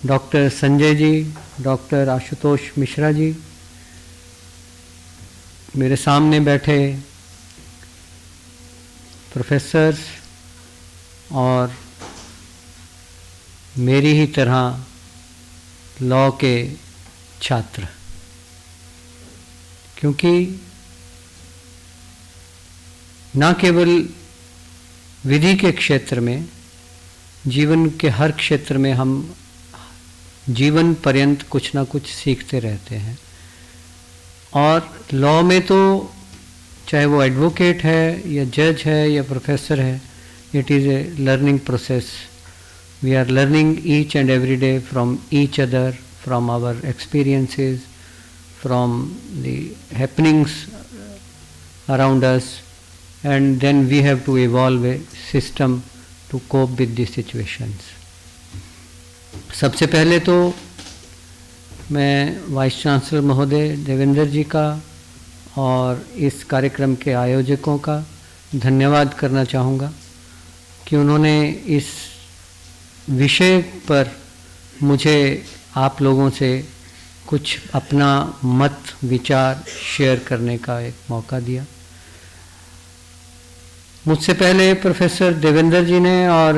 Doctor Sanjay ji, doctor Ashutosh Mishra ji, मेरे सामने बैठे प्रोफेसर्स और मेरी ही तरह लॉ के छात्र, क्योंकि न केवल विधि के क्षेत्र में, जीवन के हर क्षेत्र में हम जीवन पर्यंत कुछ ना कुछ सीखते रहते हैं। और लॉ में तो चाहे वो एडवोकेट है या जज है या प्रोफेसर है, it is a learning process. We are learning each and every day from each other, from our experiences, from the happenings around us, and then we have to evolve a system to cope with these situations. सबसे पहले तो मैं vice chancellor महोदय देवेंद्र जी का और इस कार्यक्रम के आयोजकों का धन्यवाद करना चाहूँगा कि उन्होंने इस विषय पर मुझे आप लोगों से कुछ अपना मत विचार शेयर करने का एक मौका दिया। मुझसे पहले प्रोफेसर देवेंद्र जी ने और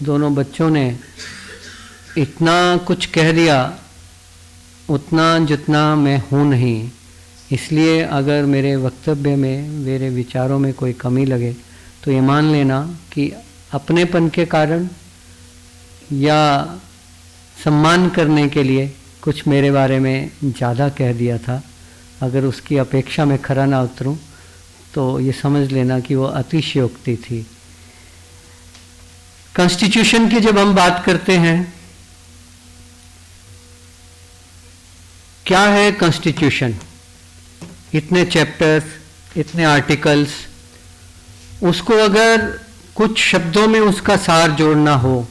दोनों बच्चों ने इतना कुछ कह दिया, उतना जितना मैं हूँ नहीं, इसलिए अगर मेरे वक्तव्य में, मेरे विचारों में कोई कमी लगे तो ये मान लेना कि अपनेपन के कारण या सम्मान करने के लिए कुछ मेरे बारे में ज़्यादा कह दिया था। अगर उसकी अपेक्षा में खरा ना उतरूं तो ये समझ लेना कि वो अतिशयोक्ति थी। कॉन्स्टिट्यूशन की जब हम बात करते हैं, क्या है कॉन्स्टिट्यूशन? इतने चैप्टर्स, इतने आर्टिकल्स, उसको अगर कुछ शब्दों में उसका सार जोड़ना हो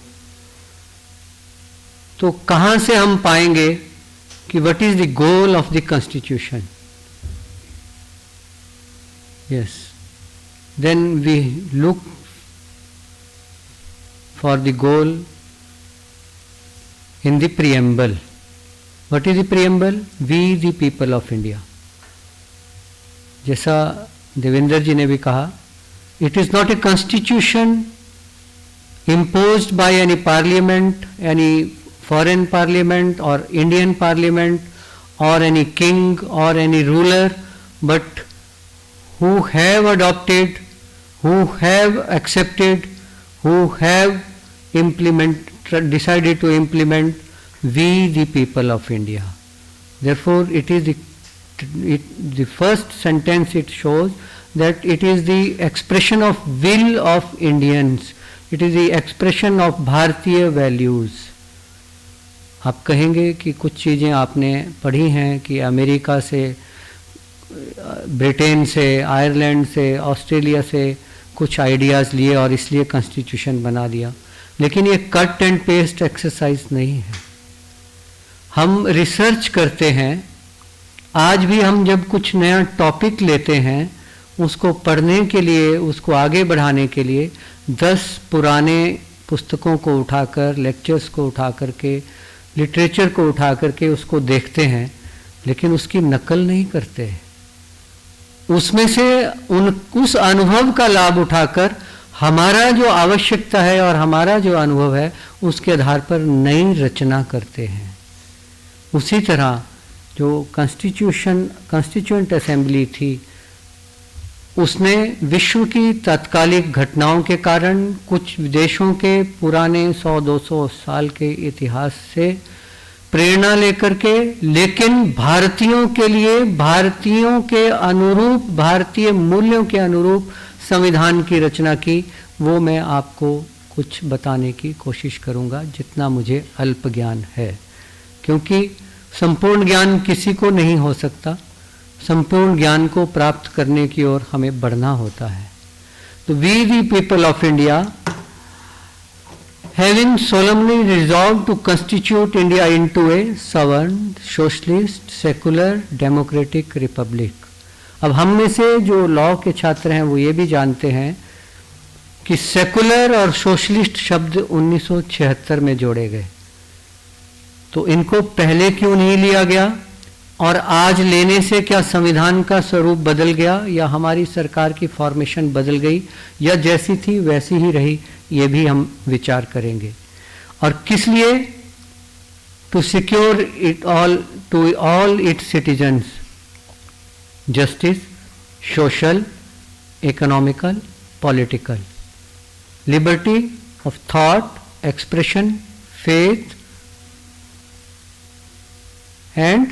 तो कहां से हम पाएंगे कि what is the goal of the constitution? Yes, then we look for the goal in the preamble. What is the preamble? We the people of India. जैसा देवेंद्र जी ने भी कहा, it is not a constitution imposed by any parliament, any foreign parliament or Indian parliament or any king or any ruler, but who have adopted, who have accepted, who have decided to implement, we the people of India. Therefore, it is the first sentence it shows that it is the expression of will of Indians. It is the expression of भारतीय values. आप कहेंगे कि कुछ चीज़ें आपने पढ़ी हैं कि अमेरिका से, ब्रिटेन से, आयरलैंड से, ऑस्ट्रेलिया से कुछ आइडियाज़ लिए और इसलिए कॉन्स्टिट्यूशन बना दिया, लेकिन ये कट एंड पेस्ट एक्सरसाइज नहीं है। हम रिसर्च करते हैं। आज भी हम जब कुछ नया टॉपिक लेते हैं, उसको पढ़ने के लिए, उसको आगे बढ़ाने के लिए 10 पुराने पुस्तकों को उठाकर, लेक्चर्स को उठा करके, लिटरेचर को उठा करके उसको देखते हैं, लेकिन उसकी नकल नहीं करते हैं। उसमें से उस अनुभव का लाभ उठाकर हमारा जो आवश्यकता है और हमारा जो अनुभव है उसके आधार पर नई रचना करते हैं। उसी तरह जो कॉन्स्टिट्यूएंट असेंबली थी, उसने विश्व की तात्कालिक घटनाओं के कारण, कुछ देशों के पुराने 100-200 साल के इतिहास से प्रेरणा लेकर के, लेकिन भारतीयों के लिए, भारतीयों के अनुरूप, भारतीय मूल्यों के अनुरूप संविधान की रचना की। वो मैं आपको कुछ बताने की कोशिश करूंगा, जितना मुझे अल्प ज्ञान है, क्योंकि संपूर्ण ज्ञान किसी को नहीं हो सकता। संपूर्ण ज्ञान को प्राप्त करने की ओर हमें बढ़ना होता है। तो we the people of India having solemnly resolved to constitute India into a sovereign, socialist, secular, democratic republic. अब हम में से जो लॉ के छात्र हैं वो ये भी जानते हैं कि सेकुलर और सोशलिस्ट शब्द 1976 में जोड़े गए। तो इनको पहले क्यों नहीं लिया गया, और आज लेने से क्या संविधान का स्वरूप बदल गया, या हमारी सरकार की फॉर्मेशन बदल गई, या जैसी थी वैसी ही रही, ये भी हम विचार करेंगे। और किस लिए? To secure it all to all its citizens justice, social, economical, political, liberty of thought, expression, faith and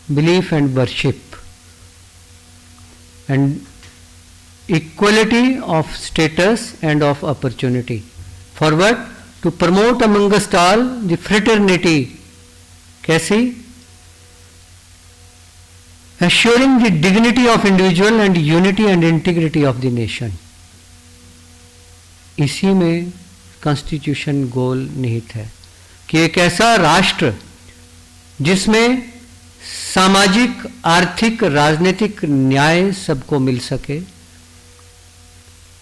belief and worship, and equality of status and of opportunity. Forward to promote amongst all the fraternity. कैसी? Assuring the dignity of individual and unity and integrity of the nation. इसी में constitution गोल निहित है कि एक ऐसा राष्ट्र जिसमें सामाजिक, आर्थिक, राजनीतिक न्याय सबको मिल सके,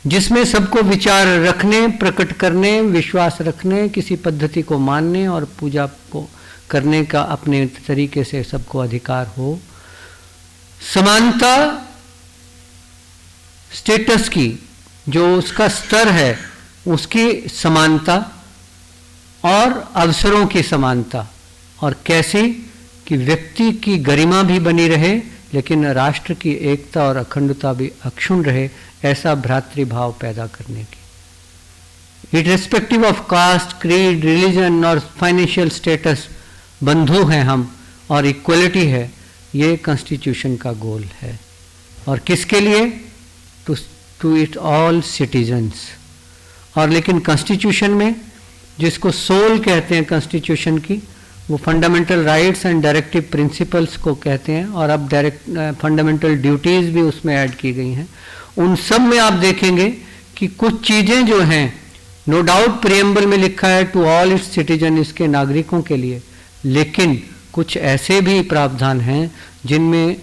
जिसमें सबको विचार रखने, प्रकट करने, विश्वास रखने, किसी पद्धति को मानने और पूजा को करने का अपने तरीके से सबको अधिकार हो, समानता स्टेटस की, जो उसका स्तर है उसकी समानता, और अवसरों की समानता, और कैसी कि व्यक्ति की गरिमा भी बनी रहे लेकिन राष्ट्र की एकता और अखंडता भी अक्षुण्ण रहे, ऐसा भ्रातृभाव पैदा करने की। Irrespective of caste, creed, religion और फाइनेंशियल स्टेटस बंधु हैं हम, और इक्वलिटी है, ये कॉन्स्टिट्यूशन का गोल है। और किसके लिए? To it all citizens. और लेकिन कॉन्स्टिट्यूशन में जिसको सोल कहते हैं कॉन्स्टिट्यूशन की, वो fundamental rights and directive principles को कहते हैं, और अब फंडामेंटल ड्यूटीज़ भी उसमें ऐड की गई हैं। उन सब में आप देखेंगे कि कुछ चीज़ें जो हैं, नो डाउट प्रियम्बल में लिखा है टू ऑल इट्स सिटीजन, इसके नागरिकों के लिए, लेकिन कुछ ऐसे भी प्रावधान हैं जिनमें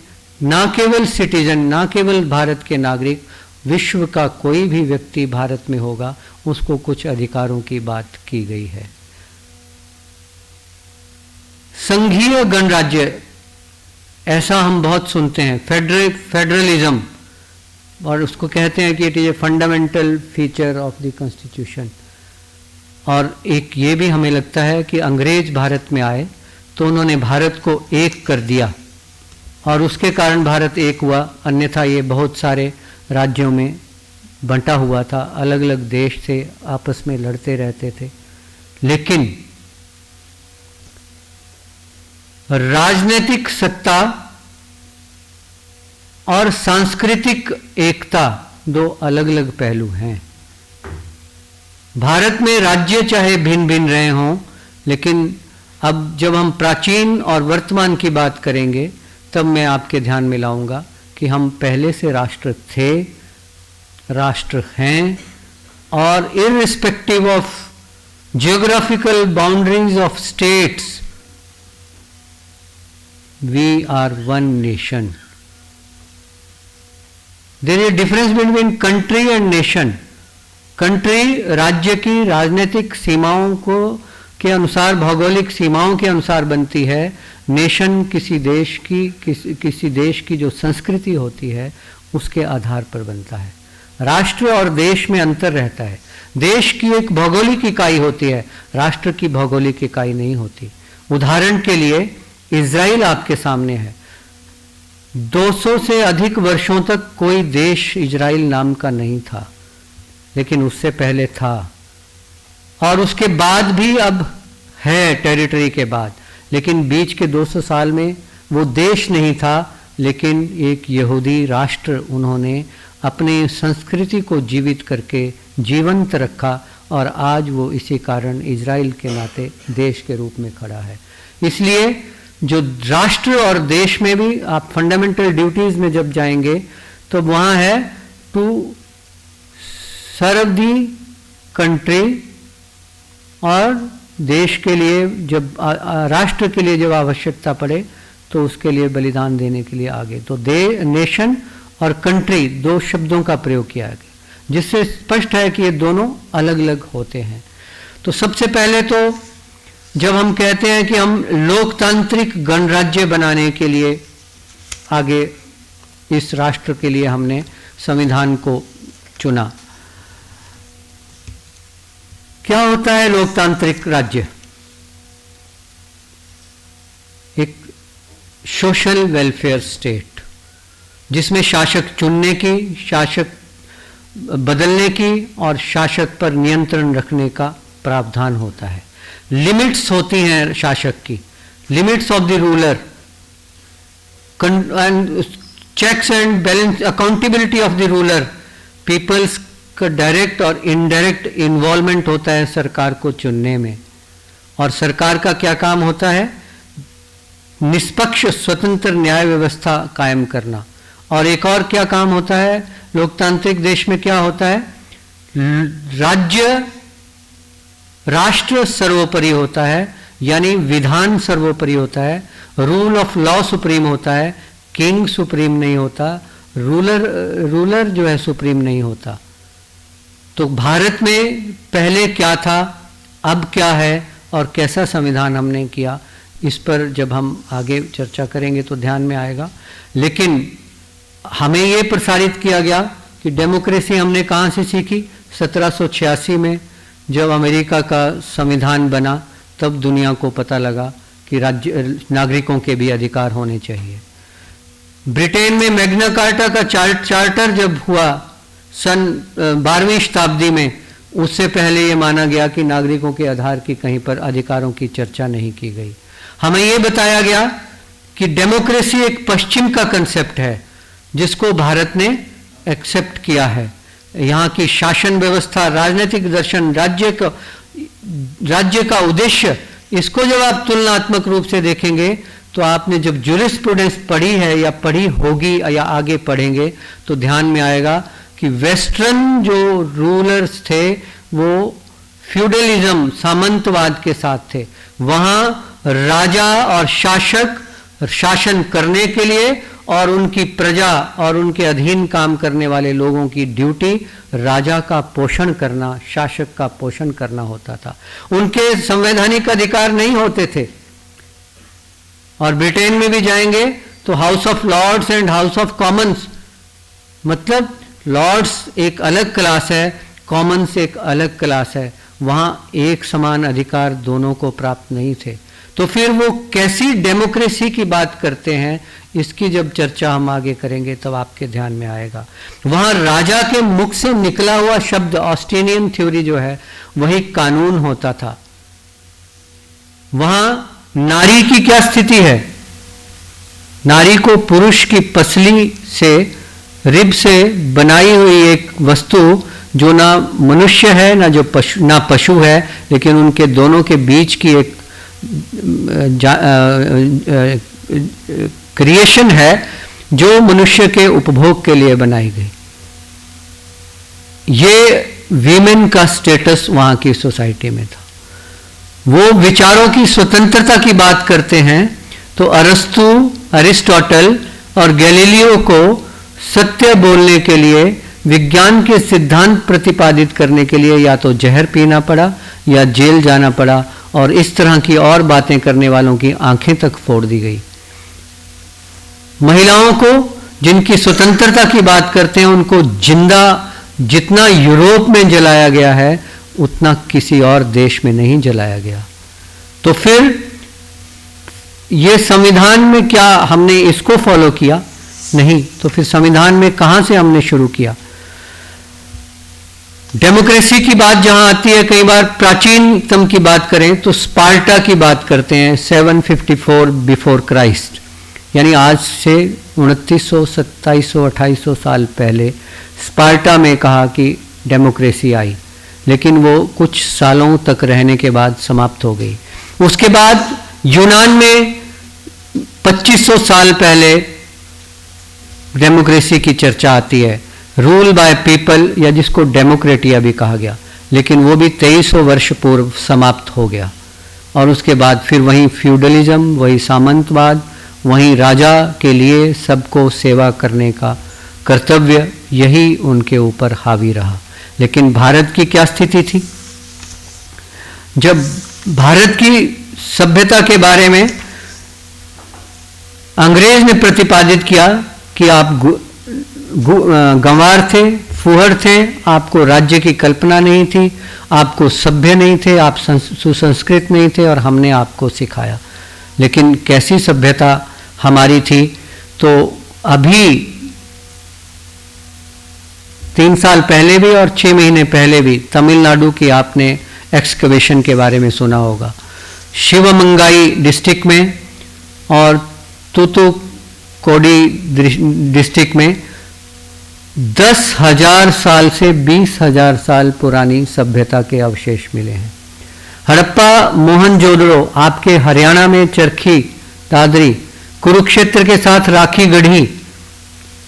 ना केवल सिटीजन, ना केवल भारत के नागरिक, विश्व का कोई भी व्यक्ति भारत में होगा उसको कुछ अधिकारों की बात की गई है। संघीय गणराज्य, ऐसा हम बहुत सुनते हैं, फेडरलिज्म, और उसको कहते हैं कि it is a fundamental feature of the constitution. और एक ये भी हमें लगता है कि अंग्रेज भारत में आए तो उन्होंने भारत को एक कर दिया, और उसके कारण भारत एक हुआ, अन्यथा ये बहुत सारे राज्यों में बंटा हुआ था, अलग अलग देश से आपस में लड़ते रहते थे। लेकिन राजनीतिक सत्ता और सांस्कृतिक एकता दो अलग अलग पहलू हैं। भारत में राज्य चाहे भिन्न भिन्न रहे हों, लेकिन अब जब हम प्राचीन और वर्तमान की बात करेंगे तब मैं आपके ध्यान में लाऊंगा कि हम पहले से राष्ट्र थे, राष्ट्र हैं, और irrespective of geographical boundaries of states, we are one nation. There is a difference between country and nation. Country राज्य की राजनीतिक सीमाओं को के अनुसार, भौगोलिक सीमाओं के अनुसार बनती है। नेशन किसी देश की जो संस्कृति होती है उसके आधार पर बनता है। राष्ट्र और देश में अंतर रहता है। देश की एक भौगोलिक इकाई होती है, राष्ट्र की भौगोलिक इकाई नहीं होती। उदाहरण के लिए इजराइल आपके सामने है। 200 से अधिक वर्षों तक कोई देश इजराइल नाम का नहीं था, लेकिन उससे पहले था, और उसके बाद भी अब है टेरिटरी के बाद, लेकिन बीच के 200 साल में वो देश नहीं था, लेकिन एक यहूदी राष्ट्र उन्होंने अपने संस्कृति को जीवित करके जीवंत रखा, और आज वो इसी कारण इजराइल के नाते देश के रूप में खड़ा है। इसलिए जो राष्ट्र और देश में भी आप फंडामेंटल ड्यूटीज में जब जाएंगे तो वहाँ है टू सर्व दी कंट्री, और देश के लिए जब राष्ट्र के लिए जब आवश्यकता पड़े तो उसके लिए बलिदान देने के लिए आगे। तो नेशन और कंट्री दो शब्दों का प्रयोग किया गया, जिससे स्पष्ट है कि ये दोनों अलग अलग होते हैं। तो सबसे पहले तो जब हम कहते हैं कि हम लोकतांत्रिक गणराज्य बनाने के लिए आगे इस राष्ट्र के लिए हमने संविधान को चुना। क्या होता है लोकतांत्रिक राज्य? एक सोशल वेलफेयर स्टेट जिसमें शासक चुनने की, शासक बदलने की और शासक पर नियंत्रण रखने का प्रावधान होता है। लिमिट्स होती हैं शासक की, limits of the ruler, checks and balance, accountability of the ruler, peoples का डायरेक्ट और इनडायरेक्ट इन्वॉल्वमेंट होता है सरकार को चुनने में। और सरकार का क्या काम होता है? निष्पक्ष स्वतंत्र न्याय व्यवस्था कायम करना। और एक और क्या काम होता है लोकतांत्रिक देश में? क्या होता है? राष्ट्र सर्वोपरि होता है, यानी विधान सर्वोपरि होता है, रूल ऑफ लॉ सुप्रीम होता है, किंग सुप्रीम नहीं होता, रूलर जो है सुप्रीम नहीं होता। तो भारत में पहले क्या था, अब क्या है और कैसा संविधान हमने किया, इस पर जब हम आगे चर्चा करेंगे तो ध्यान में आएगा। लेकिन हमें ये प्रसारित किया गया कि डेमोक्रेसी हमने कहाँ से सीखी? 1786 में जब अमेरिका का संविधान बना, तब दुनिया को पता लगा कि राज्य नागरिकों के भी अधिकार होने चाहिए। ब्रिटेन में मैग्ना कार्टा का चार्टर जब हुआ सन 12वीं शताब्दी में, उससे पहले ये माना गया कि नागरिकों के आधार की कहीं पर अधिकारों की चर्चा नहीं की गई। हमें ये बताया गया कि डेमोक्रेसी एक पश्चिम का कंसेप्ट है जिसको भारत ने एक्सेप्ट किया है। यहाँ की शासन व्यवस्था, राजनीतिक दर्शन, राज्य का उद्देश्य, इसको जब आप तुलनात्मक रूप से देखेंगे तो आपने जब ज्यूरिस्प्रूडेंस पढ़ी है या पढ़ी होगी या आगे पढ़ेंगे तो ध्यान में आएगा कि वेस्टर्न जो रूलर्स थे वो फ्यूडलिज्म, सामंतवाद के साथ थे। वहाँ राजा और शासक शासन करने के लिए और उनकी प्रजा और उनके अधीन काम करने वाले लोगों की ड्यूटी राजा का पोषण करना, शासक का पोषण करना होता था। उनके संवैधानिक अधिकार नहीं होते थे। और ब्रिटेन में भी जाएंगे तो House of Lords and House of Commons, मतलब लॉर्ड्स एक अलग क्लास है, कॉमन्स एक अलग क्लास है। वहाँ एक समान अधिकार दोनों को प्राप्त नहीं थे। तो फिर वो कैसी डेमोक्रेसी की बात करते हैं, इसकी जब चर्चा हम आगे करेंगे तब आपके ध्यान में आएगा। वहाँ राजा के मुख से निकला हुआ शब्द, ऑस्टिनियन थ्योरी जो है, वही कानून होता था। वहाँ नारी की क्या स्थिति है? नारी को पुरुष की पसली से, रिब से बनाई हुई एक वस्तु जो ना मनुष्य है ना जो पशु, ना पशु है, लेकिन उनके दोनों के बीच की एक क्रिएशन है जो मनुष्य के उपभोग के लिए बनाई गई। ये वीमेन का स्टेटस वहाँ की सोसाइटी में था। वो विचारों की स्वतंत्रता की बात करते हैं तो अरस्तु, अरिस्टोटल और गैलीलियो को सत्य बोलने के लिए, विज्ञान के सिद्धांत प्रतिपादित करने के लिए या तो जहर पीना पड़ा या जेल जाना पड़ा, और इस तरह की और बातें करने वालों की आंखें तक फोड़ दी गई। महिलाओं को जिनकी स्वतंत्रता की बात करते हैं उनको जिंदा जितना यूरोप में जलाया गया है उतना किसी और देश में नहीं जलाया गया। तो फिर ये संविधान में क्या हमने इसको फॉलो किया? नहीं। तो फिर संविधान में कहां से हमने शुरू किया? डेमोक्रेसी की बात जहां आती है, कई बार प्राचीनतम की बात करें तो स्पार्टा की बात करते हैं, 754 बिफोर क्राइस्ट, यानी आज से 2900, 2700, 2800 साल पहले स्पार्टा में कहा कि डेमोक्रेसी आई, लेकिन वो कुछ सालों तक रहने के बाद समाप्त हो गई। उसके बाद यूनान में 2500 साल पहले डेमोक्रेसी की चर्चा आती है, रूल बाय पीपल, या जिसको डेमोक्रेटिया भी कहा गया, लेकिन वो भी 2300 वर्ष पूर्व समाप्त हो गया। और उसके बाद फिर वही फ्यूडलिज्म, वही सामंतवाद, वहीं राजा के लिए सबको सेवा करने का कर्तव्य, यही उनके ऊपर हावी रहा। लेकिन भारत की क्या स्थिति थी? जब भारत की सभ्यता के बारे में अंग्रेज ने प्रतिपादित किया कि आप गंवार थे, फुहड़ थे, आपको राज्य की कल्पना नहीं थी, आपको सभ्य नहीं थे, आप सुसंस्कृत नहीं थे और हमने आपको सिखाया। लेकिन कैसी सभ्यता हमारी थी? तो अभी 3 साल पहले भी और 6 महीने पहले भी तमिलनाडु की आपने एक्सकवेशन के बारे में सुना होगा। शिवमंगाई डिस्ट्रिक्ट में और तूतुकोडी डिस्ट्रिक्ट में 10,000 साल से 20,000 साल पुरानी सभ्यता के अवशेष मिले हैं। हड़प्पा, मोहनजोदड़ो, आपके हरियाणा में चरखी दादरी, कुरुक्षेत्र के साथ राखी गढ़ी,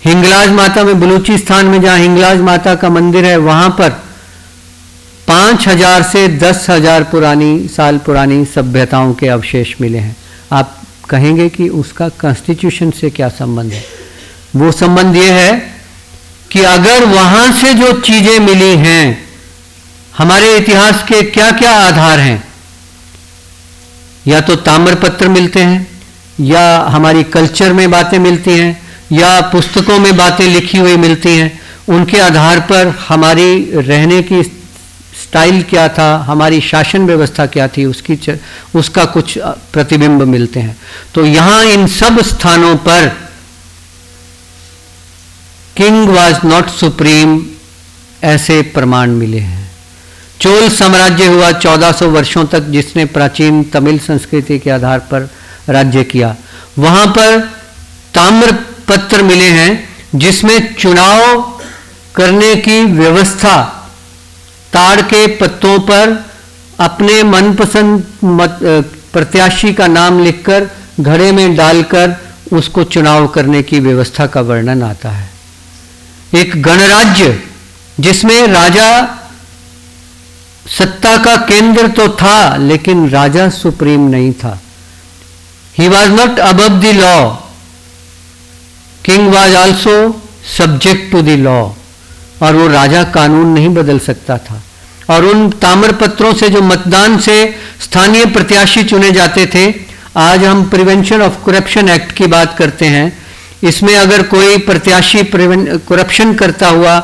हिंगलाज माता में बलूचिस्तान में जहां हिंगलाज माता का मंदिर है वहां पर 5,000 से 10,000 साल पुरानी सभ्यताओं के अवशेष मिले हैं। आप कहेंगे कि उसका कॉन्स्टिट्यूशन से क्या संबंध है? वो संबंध ये है कि अगर वहां से जो चीजें मिली हैं, हमारे इतिहास के क्या क्या आधार हैं, या तो ताम्रपत्र मिलते हैं, या हमारी कल्चर में बातें मिलती हैं, या पुस्तकों में बातें लिखी हुई मिलती हैं, उनके आधार पर हमारी रहने की स्टाइल क्या था, हमारी शासन व्यवस्था क्या थी, उसका कुछ प्रतिबिंब मिलते हैं। तो यहां इन सब स्थानों पर किंग वाज नॉट सुप्रीम ऐसे प्रमाण मिले हैं। चोल साम्राज्य हुआ 1400 वर्षों तक, जिसने प्राचीन तमिल संस्कृति के आधार पर राज्य किया। वहां पर ताम्रपत्र मिले हैं जिसमें चुनाव करने की व्यवस्था ताड़ के पत्तों पर अपने मनपसंद प्रत्याशी का नाम लिखकर घड़े में डालकर उसको चुनाव करने की व्यवस्था का वर्णन आता है। एक गणराज्य जिसमें राजा सत्ता का केंद्र तो था लेकिन राजा सुप्रीम नहीं था। He was not above the law, king was also subject to the law, और वो राजा कानून नहीं बदल सकता था। और उन ताम्रपत्रों से जो मतदान से स्थानीय प्रत्याशी चुने जाते थे, आज हम प्रिवेंशन ऑफ करप्शन एक्ट की बात करते हैं, इसमें अगर कोई प्रत्याशी करप्शन करता हुआ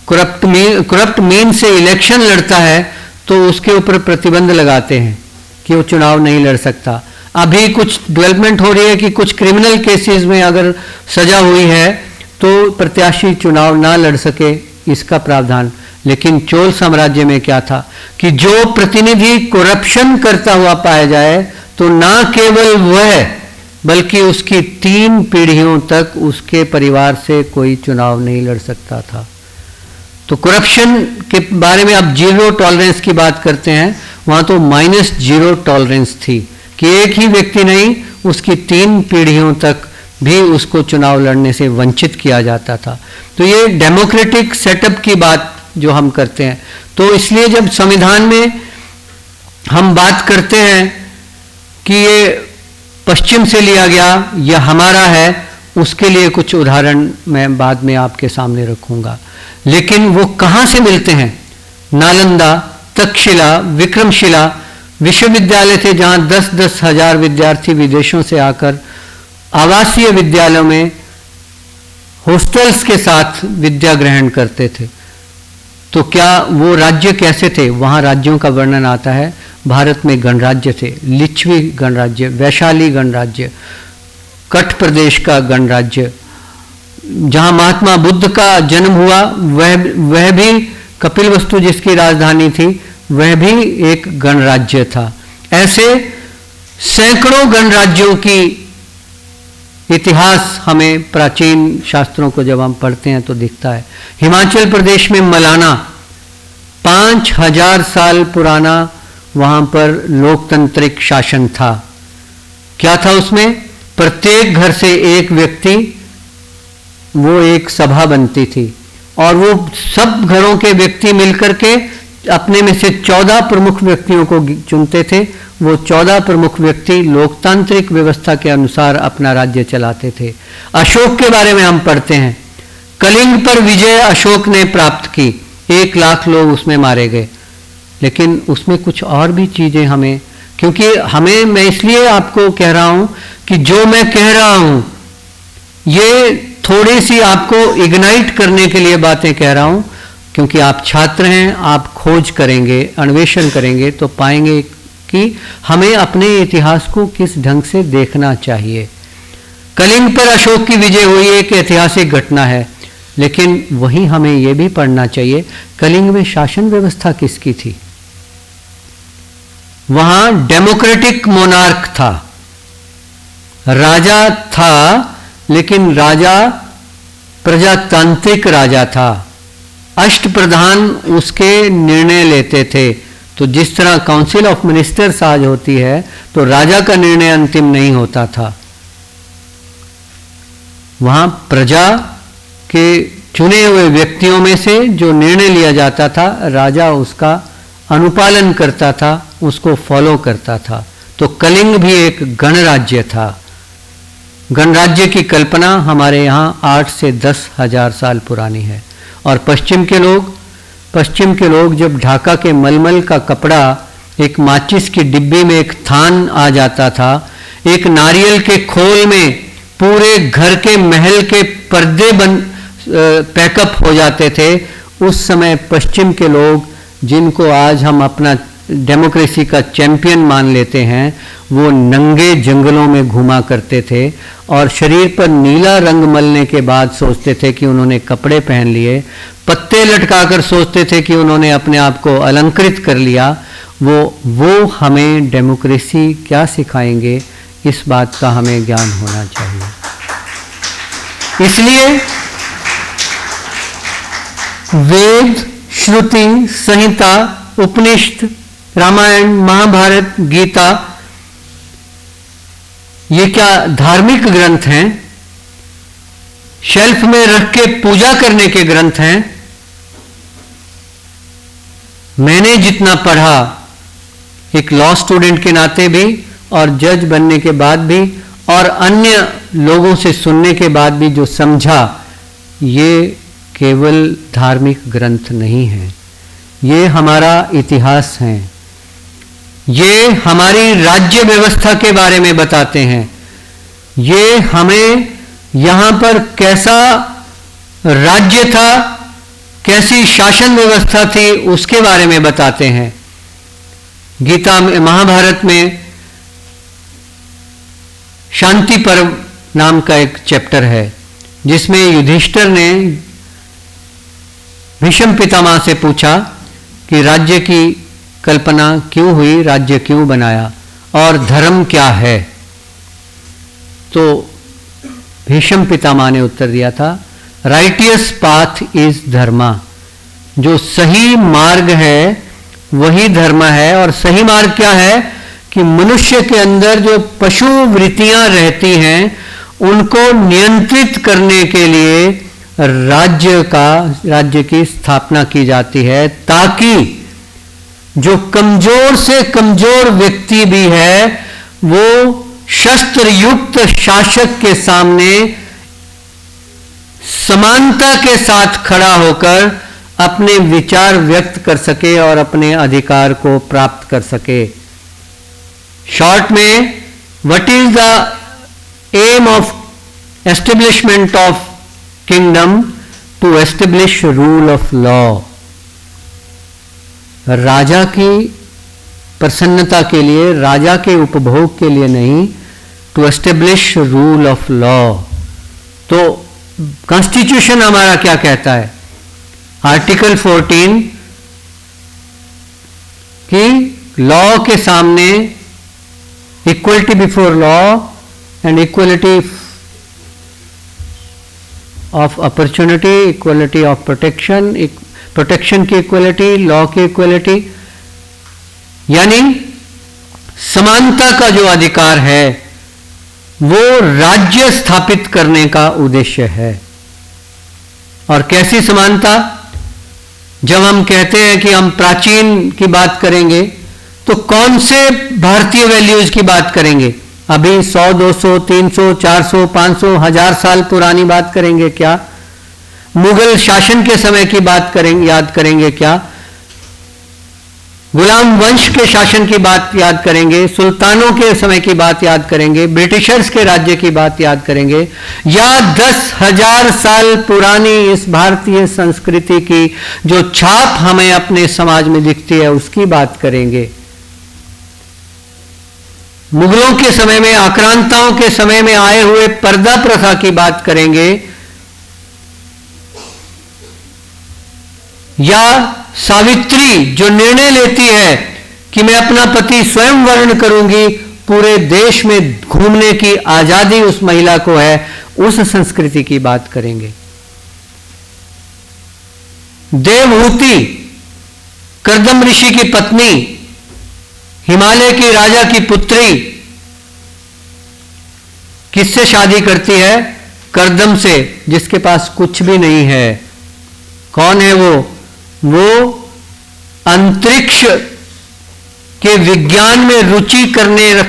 करप्ट मीन से इलेक्शन लड़ता है तो उसके ऊपर प्रतिबंध लगाते हैं कि वो चुनाव नहीं लड़ सकता। अभी कुछ डेवलपमेंट हो रही है कि कुछ क्रिमिनल केसेस में अगर सजा हुई है तो प्रत्याशी चुनाव ना लड़ सके, इसका प्रावधान। लेकिन चोल साम्राज्य में क्या था कि जो प्रतिनिधि करप्शन करता हुआ पाया जाए तो ना केवल वह बल्कि उसकी 3 पीढ़ियों तक उसके परिवार से कोई चुनाव नहीं लड़ सकता था। तो करप्शन के बारे में आप 0 टॉलरेंस की बात करते हैं, वहां तो -0 टॉलरेंस थी कि एक ही व्यक्ति नहीं, उसकी 3 पीढ़ियों तक भी उसको चुनाव लड़ने से वंचित किया जाता था। तो ये डेमोक्रेटिक सेटअप की बात जो हम करते हैं, तो इसलिए जब संविधान में हम बात करते हैं कि ये पश्चिम से लिया गया या हमारा है, उसके लिए कुछ उदाहरण मैं बाद में आपके सामने रखूंगा। लेकिन वो कहाँ से मिलते हैं? नालंदा, तक्षशिला, विक्रमशिला विश्वविद्यालय थे जहाँ 10-10 हजार विद्यार्थी विदेशों से आकर आवासीय विद्यालयों में हॉस्टल्स के साथ विद्या ग्रहण करते थे। तो क्या वो राज्य कैसे थे? वहाँ राज्यों का वर्णन आता है। भारत में गणराज्य थे, लिच्छवी गणराज्य, वैशाली गणराज्य, कठ प्रदेश का गणराज्य, जहाँ महात्मा बुद्ध का जन्म हुआ वह भी कपिलवस्तु जिसकी राजधानी थी वह भी एक गणराज्य था। ऐसे सैकड़ों गणराज्यों की इतिहास हमें प्राचीन शास्त्रों को जब हम पढ़ते हैं तो दिखता है। हिमाचल प्रदेश में मलाना 5000 साल पुराना वहां पर लोकतांत्रिक शासन था। क्या था उसमें? प्रत्येक घर से एक व्यक्ति, वो एक सभा बनती थी और वो सब घरों के व्यक्ति मिलकर के अपने में से 14 प्रमुख व्यक्तियों को चुनते थे। वो 14 प्रमुख व्यक्ति लोकतांत्रिक व्यवस्था के अनुसार अपना राज्य चलाते थे। अशोक के बारे में हम पढ़ते हैं, कलिंग पर विजय अशोक ने प्राप्त की, 1 लाख लोग उसमें मारे गए। लेकिन उसमें कुछ और भी चीजें हमें, क्योंकि हमें, मैं इसलिए आपको कह रहा हूं कि जो मैं कह रहा हूं ये थोड़ी सी आपको इग्नाइट करने के लिए बातें कह रहा हूं, क्योंकि आप छात्र हैं, आप खोज करेंगे, अन्वेषण करेंगे तो पाएंगे कि हमें अपने इतिहास को किस ढंग से देखना चाहिए। कलिंग पर अशोक की विजय हुई एक ऐतिहासिक घटना है, लेकिन वहीं हमें यह भी पढ़ना चाहिए कलिंग में शासन व्यवस्था किसकी थी। वहां डेमोक्रेटिक मोनार्क था, राजा था, लेकिन राजा प्रजातांत्रिक राजा था। अष्टप्रधान उसके निर्णय लेते थे। तो जिस तरह काउंसिल ऑफ मिनिस्टर्स आज होती है, तो राजा का निर्णय अंतिम नहीं होता था। वहां प्रजा के चुने हुए व्यक्तियों में से जो निर्णय लिया जाता था, राजा उसका अनुपालन करता था, उसको फॉलो करता था। तो कलिंग भी एक गणराज्य था। गणराज्य की कल्पना हमारे यहाँ 8 से 10 हजार साल पुरानी है। और पश्चिम के लोग जब ढाका के मलमल का कपड़ा एक माचिस की डिब्बी में एक थान आ जाता था, एक नारियल के खोल में पूरे घर के महल के पर्दे पैकअप हो जाते थे, उस समय पश्चिम के लोग, जिनको आज हम अपना डेमोक्रेसी का चैंपियन मान लेते हैं, वो नंगे जंगलों में घुमा करते थे और शरीर पर नीला रंग मलने के बाद सोचते थे कि उन्होंने कपड़े पहन लिए, पत्ते लटकाकर सोचते थे कि उन्होंने अपने आप को अलंकृत कर लिया। वो हमें डेमोक्रेसी क्या सिखाएंगे, इस बात का हमें ज्ञान होना चाहिए। इसलिए वेद, श्रुति, संहिता, उपनिषद, रामायण, महाभारत, गीता, ये क्या धार्मिक ग्रंथ हैं, शेल्फ में रख के पूजा करने के ग्रंथ हैं। मैंने जितना पढ़ा एक लॉ स्टूडेंट के नाते भी, और जज बनने के बाद भी, और अन्य लोगों से सुनने के बाद भी जो समझा, ये केवल धार्मिक ग्रंथ नहीं है, ये हमारा इतिहास है। ये हमारी राज्य व्यवस्था के बारे में बताते हैं। ये हमें यहाँ पर कैसा राज्य था, कैसी शासन व्यवस्था थी, उसके बारे में बताते हैं। गीता में, महाभारत में शांति पर्व नाम का एक चैप्टर है, जिसमें युधिष्ठिर ने भीष्म पितामह से पूछा कि राज्य की कल्पना क्यों हुई, राज्य क्यों बनाया और धर्म क्या है। तो भीष्म पितामह ने उत्तर दिया था, राइटियस पाथ इज धर्मा, जो सही मार्ग है वही धर्म है। और सही मार्ग क्या है कि मनुष्य के अंदर जो पशु वृत्तियां रहती हैं, उनको नियंत्रित करने के लिए राज्य की स्थापना की जाती है, ताकि जो कमजोर से कमजोर व्यक्ति भी है, वो शस्त्र युक्त शासक के सामने समानता के साथ खड़ा होकर अपने विचार व्यक्त कर सके और अपने अधिकार को प्राप्त कर सके। शॉर्ट में, what is the aim of establishment of kingdom? To establish rule of law. राजा की प्रसन्नता के लिए, राजा के उपभोग के लिए नहीं, to establish rule of law. तो कॉन्स्टिट्यूशन हमारा क्या कहता है? आर्टिकल 14 कि लॉ के सामने equality before law and equality of opportunity, equality of protection, protection की इक्वलिटी, लॉ की इक्वलिटी, यानी समानता का जो अधिकार है, वो राज्य स्थापित करने का उद्देश्य है। और कैसी समानता? जब हम कहते हैं कि हम प्राचीन की बात करेंगे, तो कौन से भारतीय वैल्यूज की बात करेंगे? अभी 100, 200, 300, 400, 500, 1000 साल पुरानी बात करेंगे क्या? मुगल शासन के समय की बात करेंगे, याद करेंगे क्या? गुलाम वंश के शासन की बात याद करेंगे, सुल्तानों के समय की बात याद करेंगे, ब्रिटिशर्स के राज्य की बात याद करेंगे, या 10,000 साल पुरानी इस भारतीय संस्कृति की जो छाप हमें अपने समाज में दिखती है उसकी बात करेंगे। मुगलों के समय में, आक्रांताओं के समय में आए हुए पर्दा प्रथा की बात करेंगे, या सावित्री जो निर्णय लेती है कि मैं अपना पति स्वयं वर्ण करूंगी, पूरे देश में घूमने की आजादी उस महिला को है, उस संस्कृति की बात करेंगे। देवहूति कर्दम ऋषि की पत्नी, हिमालय की राजा की पुत्री, किससे शादी करती है? कर्दम से, जिसके पास कुछ भी नहीं है। कौन है वो? वो अंतरिक्ष के विज्ञान में रुचि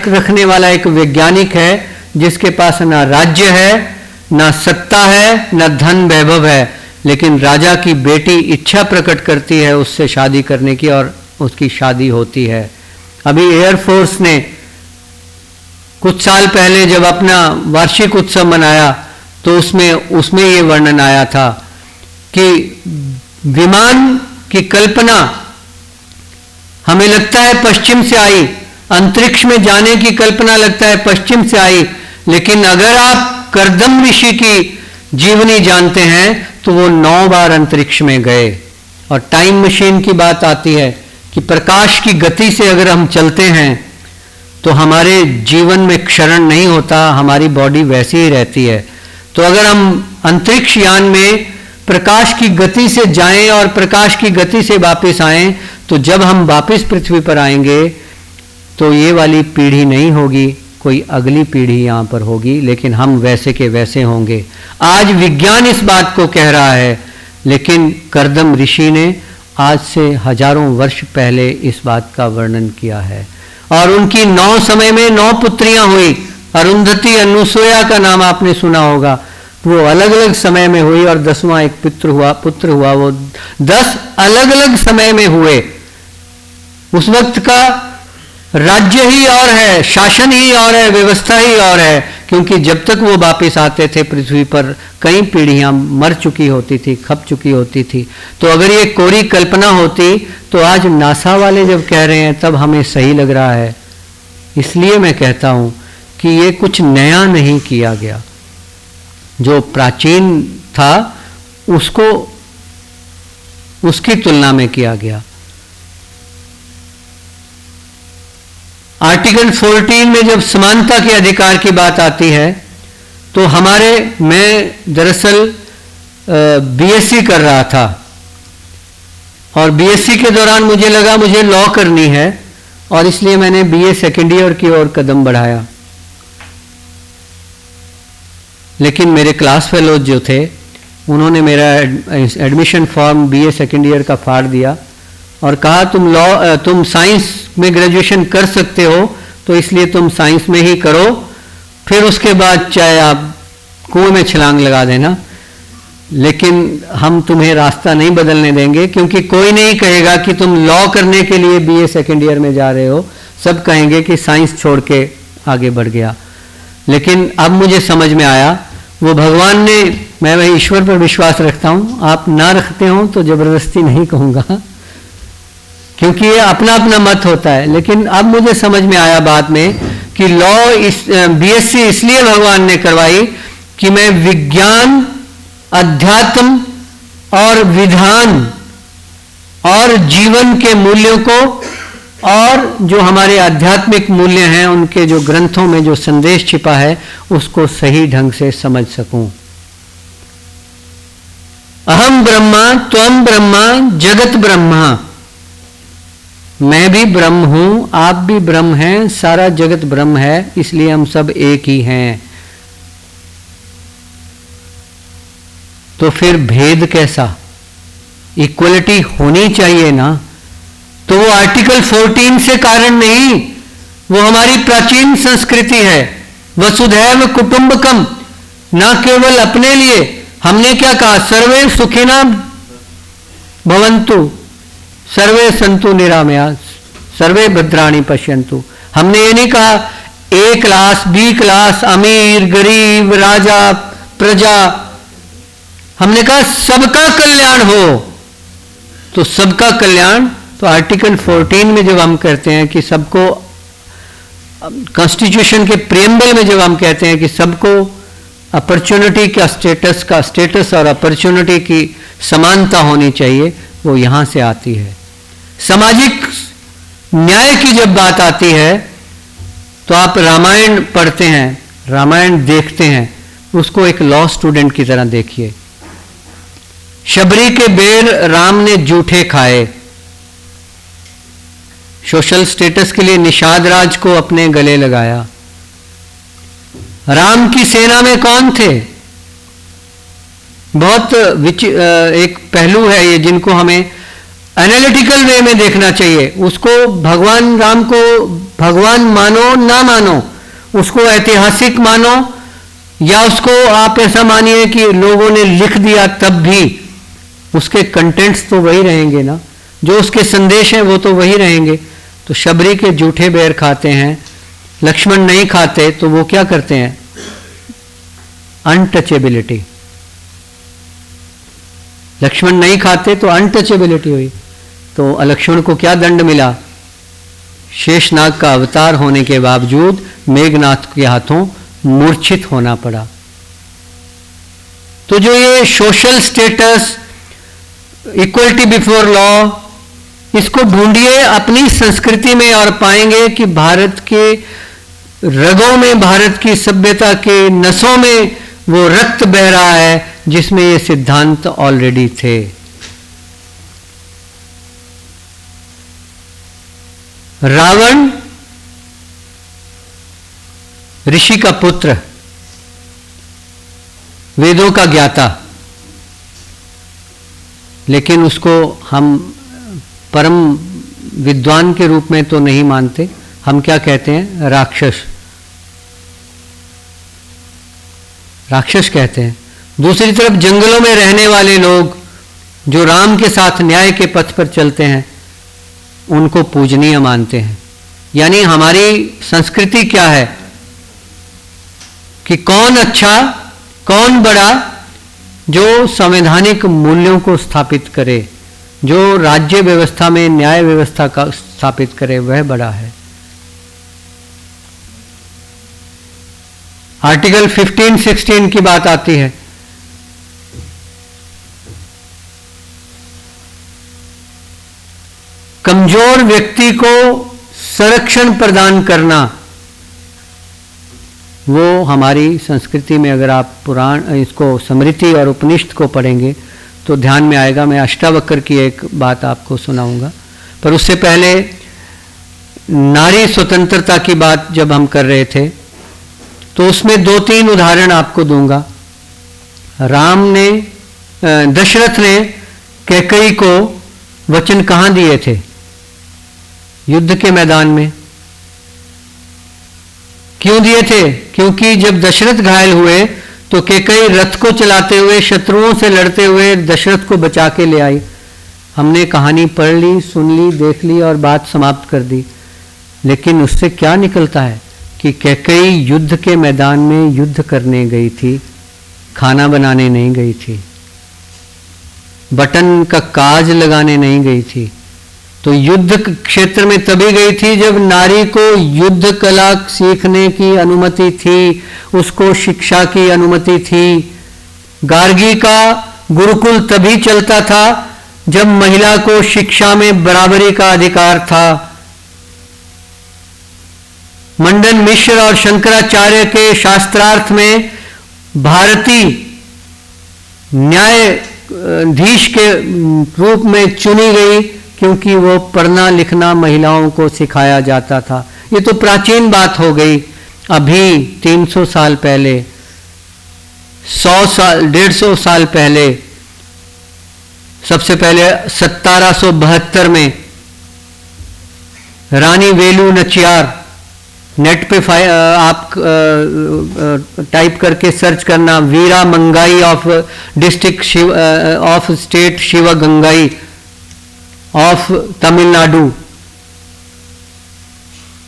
रखने वाला एक वैज्ञानिक है, जिसके पास ना राज्य है, ना सत्ता है, ना धन वैभव है, लेकिन राजा की बेटी इच्छा प्रकट करती है उससे शादी करने की और उसकी शादी होती है। अभी एयरफोर्स ने कुछ साल पहले जब अपना वार्षिक उत्सव मनाया तो उसमें ये वर्णन आया था कि विमान की कल्पना हमें लगता है पश्चिम से आई, अंतरिक्ष में जाने की कल्पना लगता है पश्चिम से आई, लेकिन अगर आप कर्दम ऋषि की जीवनी जानते हैं तो वो 9 बार अंतरिक्ष में गए। और टाइम मशीन की बात आती है कि प्रकाश की गति से अगर हम चलते हैं तो हमारे जीवन में क्षरण नहीं होता, हमारी बॉडी वैसी ही रहती है। तो अगर हम अंतरिक्ष यान में प्रकाश की गति से जाएं और प्रकाश की गति से वापस आएं, तो जब हम वापस पृथ्वी पर आएंगे तो ये वाली पीढ़ी नहीं होगी, कोई अगली पीढ़ी यहाँ पर होगी, लेकिन हम वैसे के वैसे होंगे। आज विज्ञान इस बात को कह रहा है, लेकिन कर्दम ऋषि ने आज से हजारों वर्ष पहले इस बात का वर्णन किया है। और उनकी 9 समय में 9 पुत्रियां हुई। अरुंधति, अनुसुया का नाम आपने सुना होगा। वो अलग अलग समय में हुई और 10वां एक पुत्र हुआ। वो 10 अलग अलग समय में हुए। उस वक्त का राज्य ही और है, शासन ही और है, व्यवस्था ही और है, क्योंकि जब तक वो वापस आते थे पृथ्वी पर कई पीढ़ियां मर चुकी होती थी, खप चुकी होती थी। तो अगर ये कोरी कल्पना होती तो आज नासा वाले जब कह रहे हैं तब हमें सही लग रहा है। इसलिए मैं कहता हूं कि ये कुछ नया नहीं किया गया, जो प्राचीन था उसको उसकी तुलना में किया गया। आर्टिकल 14 में जब समानता के अधिकार की बात आती है तो मैं दरअसल बीएससी कर रहा था और बीएससी के दौरान मुझे लगा मुझे लॉ करनी है और इसलिए मैंने बीए सेकेंड ईयर की ओर कदम बढ़ाया। लेकिन मेरे क्लास फेलोज जो थे उन्होंने मेरा admission form BA second year का फाड़ दिया और कहा तुम साइंस में ग्रेजुएशन कर सकते हो तो इसलिए तुम साइंस में ही करो, फिर उसके बाद चाहे आप कुएं में छलांग लगा देना, लेकिन हम तुम्हें रास्ता नहीं बदलने देंगे, क्योंकि कोई नहीं कहेगा कि तुम लॉ करने के लिए बीए सेकेंड ईयर में जा रहे हो, सब कहेंगे कि साइंस छोड़ के आगे बढ़ गया। लेकिन अब मुझे समझ में आया वो भगवान ने, मैं वही ईश्वर पर विश्वास रखता हूं, आप ना रखते हो तो जबरदस्ती नहीं कहूंगा क्योंकि ये अपना अपना मत होता है। लेकिन अब मुझे समझ में आया बाद में कि बीएससी इसलिए भगवान ने करवाई कि मैं विज्ञान, अध्यात्म और विधान और जीवन के मूल्यों को और जो हमारे आध्यात्मिक मूल्य हैं उनके जो ग्रंथों में जो संदेश छिपा है उसको सही ढंग से समझ सकूं। अहम ब्रह्मा त्वम ब्रह्मा जगत ब्रह्मा, मैं भी ब्रह्म हूं, आप भी ब्रह्म हैं, सारा जगत ब्रह्म है, इसलिए हम सब एक ही हैं। तो फिर भेद कैसा? इक्वलिटी होनी चाहिए ना। तो वो आर्टिकल 14 से कारण नहीं, वो हमारी प्राचीन संस्कृति है। वसुधैव कुटुंबकम, ना केवल अपने लिए। हमने क्या कहा? सर्वे सुखिना भवन्तु सर्वे सन्तु निरामया, सर्वे भद्राणि पश्यन्तु। हमने ये नहीं कहा ए क्लास, बी क्लास, अमीर, गरीब, राजा, प्रजा, हमने कहा सबका कल्याण हो। तो सबका कल्याण, तो आर्टिकल 14 में जब हम कहते हैं कि सबको, कॉन्स्टिट्यूशन के प्रियम्बल में जब हम कहते हैं कि सबको अपॉर्चुनिटी का स्टेटस और अपॉर्चुनिटी की समानता होनी चाहिए, वो यहां से आती है। सामाजिक न्याय की जब बात आती है तो आप रामायण पढ़ते हैं, रामायण देखते हैं, उसको एक लॉ स्टूडेंट की तरह देखिए। शबरी के बेर राम ने जूठे खाए, सोशल स्टेटस के लिए निषाद राज को अपने गले लगाया। राम की सेना में कौन थे? बहुत एक पहलू है ये जिनको हमें एनालिटिकल वे में देखना चाहिए। उसको भगवान राम को भगवान मानो ना मानो, उसको ऐतिहासिक मानो, या उसको आप ऐसा मानिए कि लोगों ने लिख दिया, तब भी उसके कंटेंट्स तो वही रहेंगे ना, जो उसके संदेश हैं वो तो वही रहेंगे। तो शबरी के जूठे बेर खाते हैं, लक्ष्मण नहीं खाते, तो वो क्या करते हैं? अनटचेबिलिटी। लक्ष्मण नहीं खाते तो अनटचेबिलिटी हुई। तो लक्ष्मण को क्या दंड मिला? शेषनाग का अवतार होने के बावजूद मेघनाथ के हाथों मूर्छित होना पड़ा। तो जो ये social status, equality before law, इसको ढूंढिए अपनी संस्कृति में और पाएंगे कि भारत के रगों में, भारत की सभ्यता के नसों में वो रक्त बह रहा है जिसमें ये सिद्धांत ऑलरेडी थे। रावण ऋषि का पुत्र, वेदों का ज्ञाता, लेकिन उसको हम परम विद्वान के रूप में तो नहीं मानते। हम क्या कहते हैं? राक्षस, राक्षस कहते हैं। दूसरी तरफ जंगलों में रहने वाले लोग जो राम के साथ न्याय के पथ पर चलते हैं, उनको पूजनीय मानते हैं। यानी हमारी संस्कृति क्या है कि कौन अच्छा, कौन बड़ा, जो संवैधानिक मूल्यों को स्थापित करे, जो राज्य व्यवस्था में न्याय व्यवस्था का स्थापित करे, वह बड़ा है। आर्टिकल 15-16 की बात आती है। कमजोर व्यक्ति को संरक्षण प्रदान करना, वो हमारी संस्कृति में, अगर आप पुराण इसको स्मृति और उपनिषद को पढ़ेंगे तो ध्यान में आएगा। मैं अष्टावक्र की एक बात आपको सुनाऊंगा, पर उससे पहले नारी स्वतंत्रता की बात जब हम कर रहे थे तो उसमें 2-3 उदाहरण आपको दूंगा। राम ने, दशरथ ने कैकेयी को वचन कहाँ दिए थे? युद्ध के मैदान में। क्यों दिए थे? क्योंकि जब दशरथ घायल हुए तो कैकेयी रथ को चलाते हुए, शत्रुओं से लड़ते हुए दशरथ को बचा के ले आई। हमने कहानी पढ़ ली, सुन ली, देख ली और बात समाप्त कर दी। लेकिन उससे क्या निकलता है कि कैकेयी युद्ध के मैदान में युद्ध करने गई थी, खाना बनाने नहीं गई थी, बटन का काज लगाने नहीं गई थी। तो युद्ध क्षेत्र में तभी गई थी जब नारी को युद्ध कला सीखने की अनुमति थी, उसको शिक्षा की अनुमति थी। गार्गी का गुरुकुल तभी चलता था जब महिला को शिक्षा में बराबरी का अधिकार था। मंडन मिश्र और शंकराचार्य के शास्त्रार्थ में भारतीय न्यायाधीश के रूप में चुनी गई क्योंकि वो पढ़ना लिखना महिलाओं को सिखाया जाता था। ये तो प्राचीन बात हो गई। अभी 300 साल पहले, 100 साल, 150 साल पहले, सबसे पहले 1772 में रानी वेलू नचियार, नेट पे आप टाइप करके सर्च करना, Veera Mangai of district of state Sivagangai of Tamil Nadu,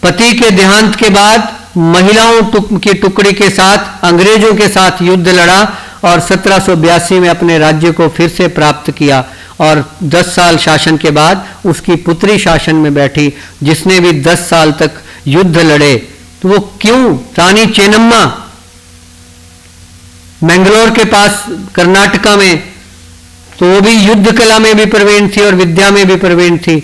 पति के देहांत के बाद महिलाओं की टुकड़ी के साथ अंग्रेजों के साथ युद्ध लड़ा और 1782 में अपने राज्य को फिर से प्राप्त किया। और 10 साल शासन के बाद उसकी पुत्री शासन में बैठी, जिसने भी 10 साल तक युद्ध लड़े। तो वो क्यों? रानी चेन्नम्मा मैंगलोर के पास कर्नाटका में, तो वो भी युद्ध कला में भी प्रवीण थी और विद्या में भी प्रवीण थी।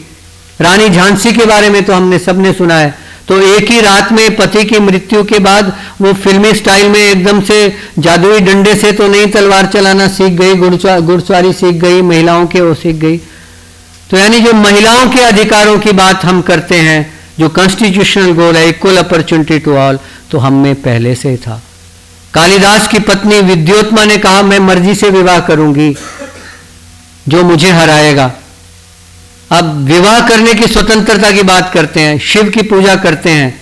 रानी झांसी के बारे में तो हमने सबने सुना है। तो एक ही रात में पति की मृत्यु के बाद वो फिल्मी स्टाइल में एकदम से जादुई डंडे से तो नहीं तलवार चलाना सीख गई, घुड़सवारी सीख गई, महिलाओं के वो सीख गई। तो यानी जो महिलाओं के अधिकारों की बात हम करते हैं, जो कॉन्स्टिट्यूशनल गोल है इक्वल अपॉर्चुनिटी टू ऑल, तो हम में पहले से था। कालिदास की पत्नी विद्योत्मा ने कहा मैं मर्जी से विवाह करूंगी जो मुझे हराएगा। अब विवाह करने की स्वतंत्रता की बात करते हैं, शिव की पूजा करते हैं।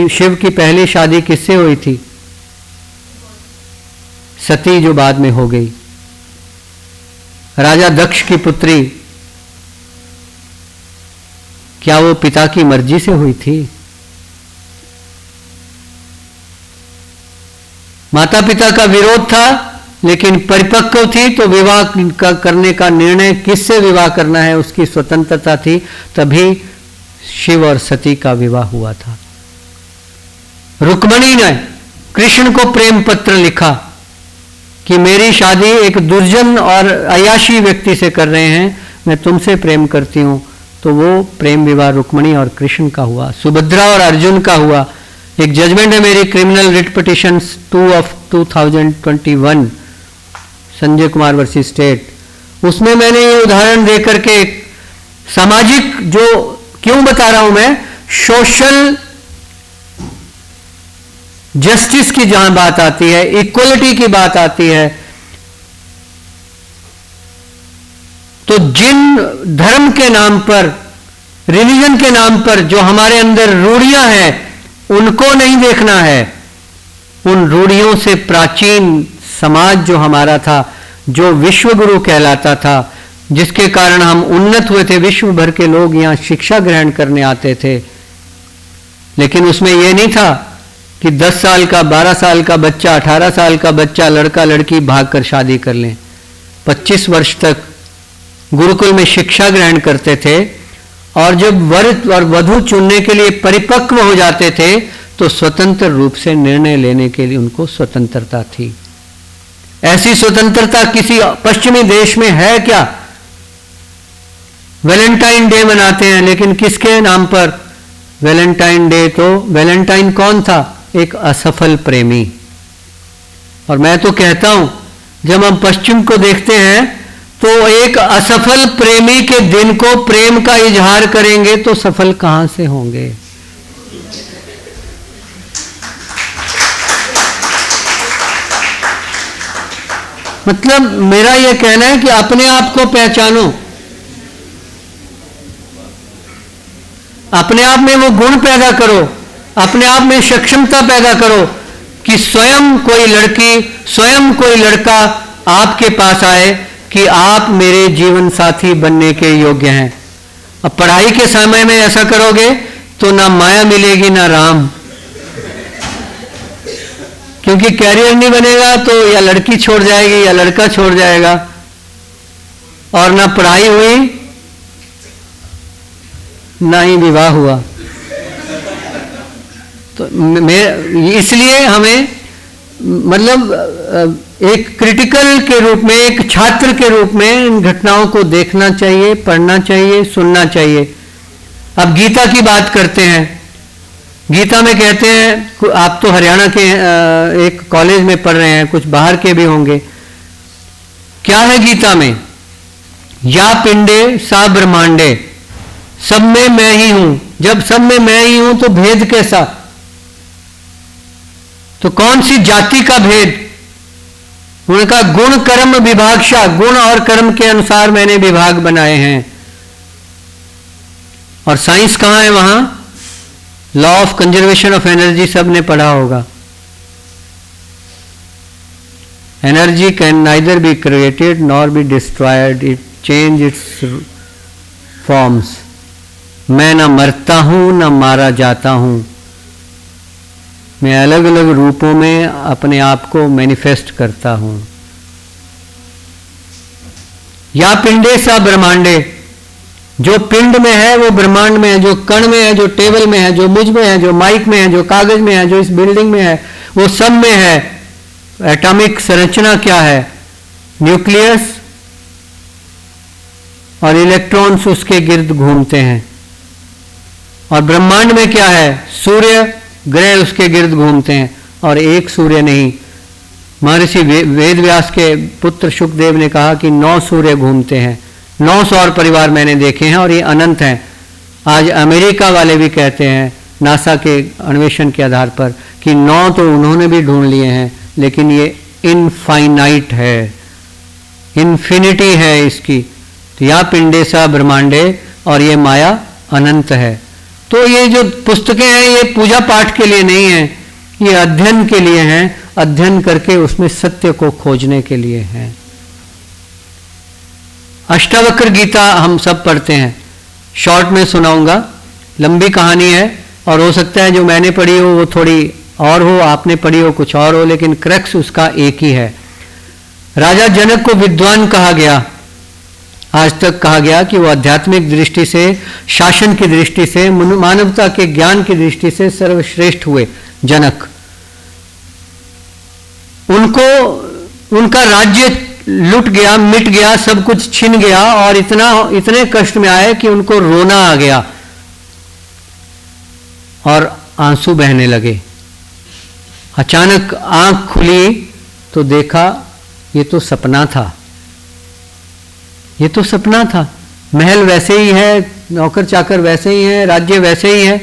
शिव की पहली शादी किससे हुई थी? सती, जो बाद में हो गई। राजा दक्ष की पुत्री, क्या वो पिता की मर्जी से हुई थी? माता पिता का विरोध था, लेकिन परिपक्व थी तो विवाह करने का निर्णय, किससे विवाह करना है उसकी स्वतंत्रता थी। तभी शिव और सती का विवाह हुआ था। रुक्मिणी ने कृष्ण को प्रेम पत्र लिखा कि मेरी शादी एक दुर्जन और अयाशी व्यक्ति से कर रहे हैं, मैं तुमसे प्रेम करती हूं। तो वो प्रेम विवाह रुक्मिणी और कृष्ण का हुआ। सुभद्रा और अर्जुन का हुआ। एक जजमेंट है मेरी criminal writ petition 2 of 2021, Sanjay Kumar versus state, उसमें मैंने ये उदाहरण देकर के सामाजिक, जो क्यों बता रहा हूं मैं, सोशल जस्टिस की जहां बात आती है, इक्वलिटी की बात आती है, तो जिन धर्म के नाम पर, रिलीजन के नाम पर जो हमारे अंदर रूढ़ियां हैं, उनको नहीं देखना है। उन रूढ़ियों से प्राचीन समाज जो हमारा था, जो विश्व गुरु कहलाता था, जिसके कारण हम उन्नत हुए थे, विश्व भर के लोग यहां शिक्षा ग्रहण करने आते थे। लेकिन उसमें यह नहीं था कि 10 साल का, 12 साल का बच्चा, 18 साल का बच्चा, लड़का लड़की भागकर शादी कर लें। 25 वर्ष तक गुरुकुल में शिक्षा ग्रहण करते थे, और जब वर और वधू चुनने के लिए परिपक्व हो जाते थे तो स्वतंत्र रूप से निर्णय लेने के लिए उनको स्वतंत्रता थी। ऐसी स्वतंत्रता किसी पश्चिमी देश में है क्या? वैलेंटाइन डे मनाते हैं, लेकिन किसके नाम पर वैलेंटाइन डे? तो वैलेंटाइन कौन था? एक असफल प्रेमी। और मैं तो कहता हूं, जब हम पश्चिम को देखते हैं तो एक असफल प्रेमी के दिन को प्रेम का इजहार करेंगे तो सफल कहां से होंगे? मतलब मेरा यह कहना है कि अपने आप को पहचानो, अपने आप में वो गुण पैदा करो, अपने आप में सक्षमता पैदा करो कि स्वयं कोई लड़की, स्वयं कोई लड़का आपके पास आए कि आप मेरे जीवन साथी बनने के योग्य हैं। अब पढ़ाई के समय में ऐसा करोगे तो ना माया मिलेगी ना राम, क्योंकि कैरियर नहीं बनेगा तो या लड़की छोड़ जाएगी या लड़का छोड़ जाएगा, और ना पढ़ाई हुई ना ही विवाह हुआ। तो इसलिए हमें, मतलब एक क्रिटिकल के रूप में, एक छात्र के रूप में इन घटनाओं को देखना चाहिए, पढ़ना चाहिए, सुनना चाहिए। अब गीता की बात करते हैं। गीता में कहते हैं, आप तो हरियाणा के एक कॉलेज में पढ़ रहे हैं, कुछ बाहर के भी होंगे। क्या है गीता में? या पिंडे सा ब्रह्मांडे, सब में मैं ही हूं। जब सब में मैं ही हूं तो भेद कैसा? तो कौन सी जाति का भेद? उनका गुण कर्म विभागशा, गुण और कर्म के अनुसार मैंने विभाग बनाए हैं। और साइंस कहां है? वहां law of conservation of energy सबने पढ़ा होगा। Energy can neither be created nor be destroyed, it change it's forms. मैं न मरता हूं न मारा जाता हूं, मैं अलग अलग रूपों में अपने आप को मैनिफेस्ट करता हूं। या पिंडे सा ब्रह्मांडे, जो पिंड में है वो ब्रह्मांड में है, जो कण में है, जो टेबल में है, जो मुझ में है, जो माइक में है, जो कागज में है, जो इस बिल्डिंग में है, वो सब में है। एटॉमिक संरचना क्या है? न्यूक्लियस और इलेक्ट्रॉन्स उसके गिर्द घूमते हैं। और ब्रह्मांड में क्या है? सूर्य ग्रह उसके गिर्द घूमते हैं, और एक सूर्य नहीं। महर्षि वेदव्यास के पुत्र शुकदेव ने कहा कि 9 सूर्य घूमते हैं। 9 सौर परिवार मैंने देखे हैं और ये अनंत हैं। आज अमेरिका वाले भी कहते हैं नासा के अन्वेषण के आधार पर कि 9 तो उन्होंने भी ढूंढ लिए हैं, लेकिन ये इनफाइनाइट है, इन्फिनिटी है इसकी। तो या पिंडे सा ब्रह्मांडे, और ये माया अनंत है। तो ये जो पुस्तकें हैं ये पूजा पाठ के लिए नहीं है, ये अध्ययन के लिए हैं। अध्ययन करके उसमें सत्य को खोजने के लिए हैं। अष्टावक्र गीता हम सब पढ़ते हैं, शॉर्ट में सुनाऊंगा, लंबी कहानी है और हो सकता है जो मैंने पढ़ी हो वो थोड़ी और हो, आपने पढ़ी हो कुछ और हो, लेकिन क्रक्स उसका एक ही है। राजा जनक को विद्वान कहा गया, आज तक कहा गया कि वो आध्यात्मिक दृष्टि से, शासन की दृष्टि से, मानवता के ज्ञान की दृष्टि से सर्वश्रेष्ठ हुए जनक। उनको उनका राज्य लुट गया, मिट गया, सब कुछ छिन गया और इतने कष्ट में आए कि उनको रोना आ गया और आंसू बहने लगे। अचानक आंख खुली तो देखा ये तो सपना था, ये तो सपना था। महल वैसे ही है, नौकर चाकर वैसे ही है, राज्य वैसे ही है।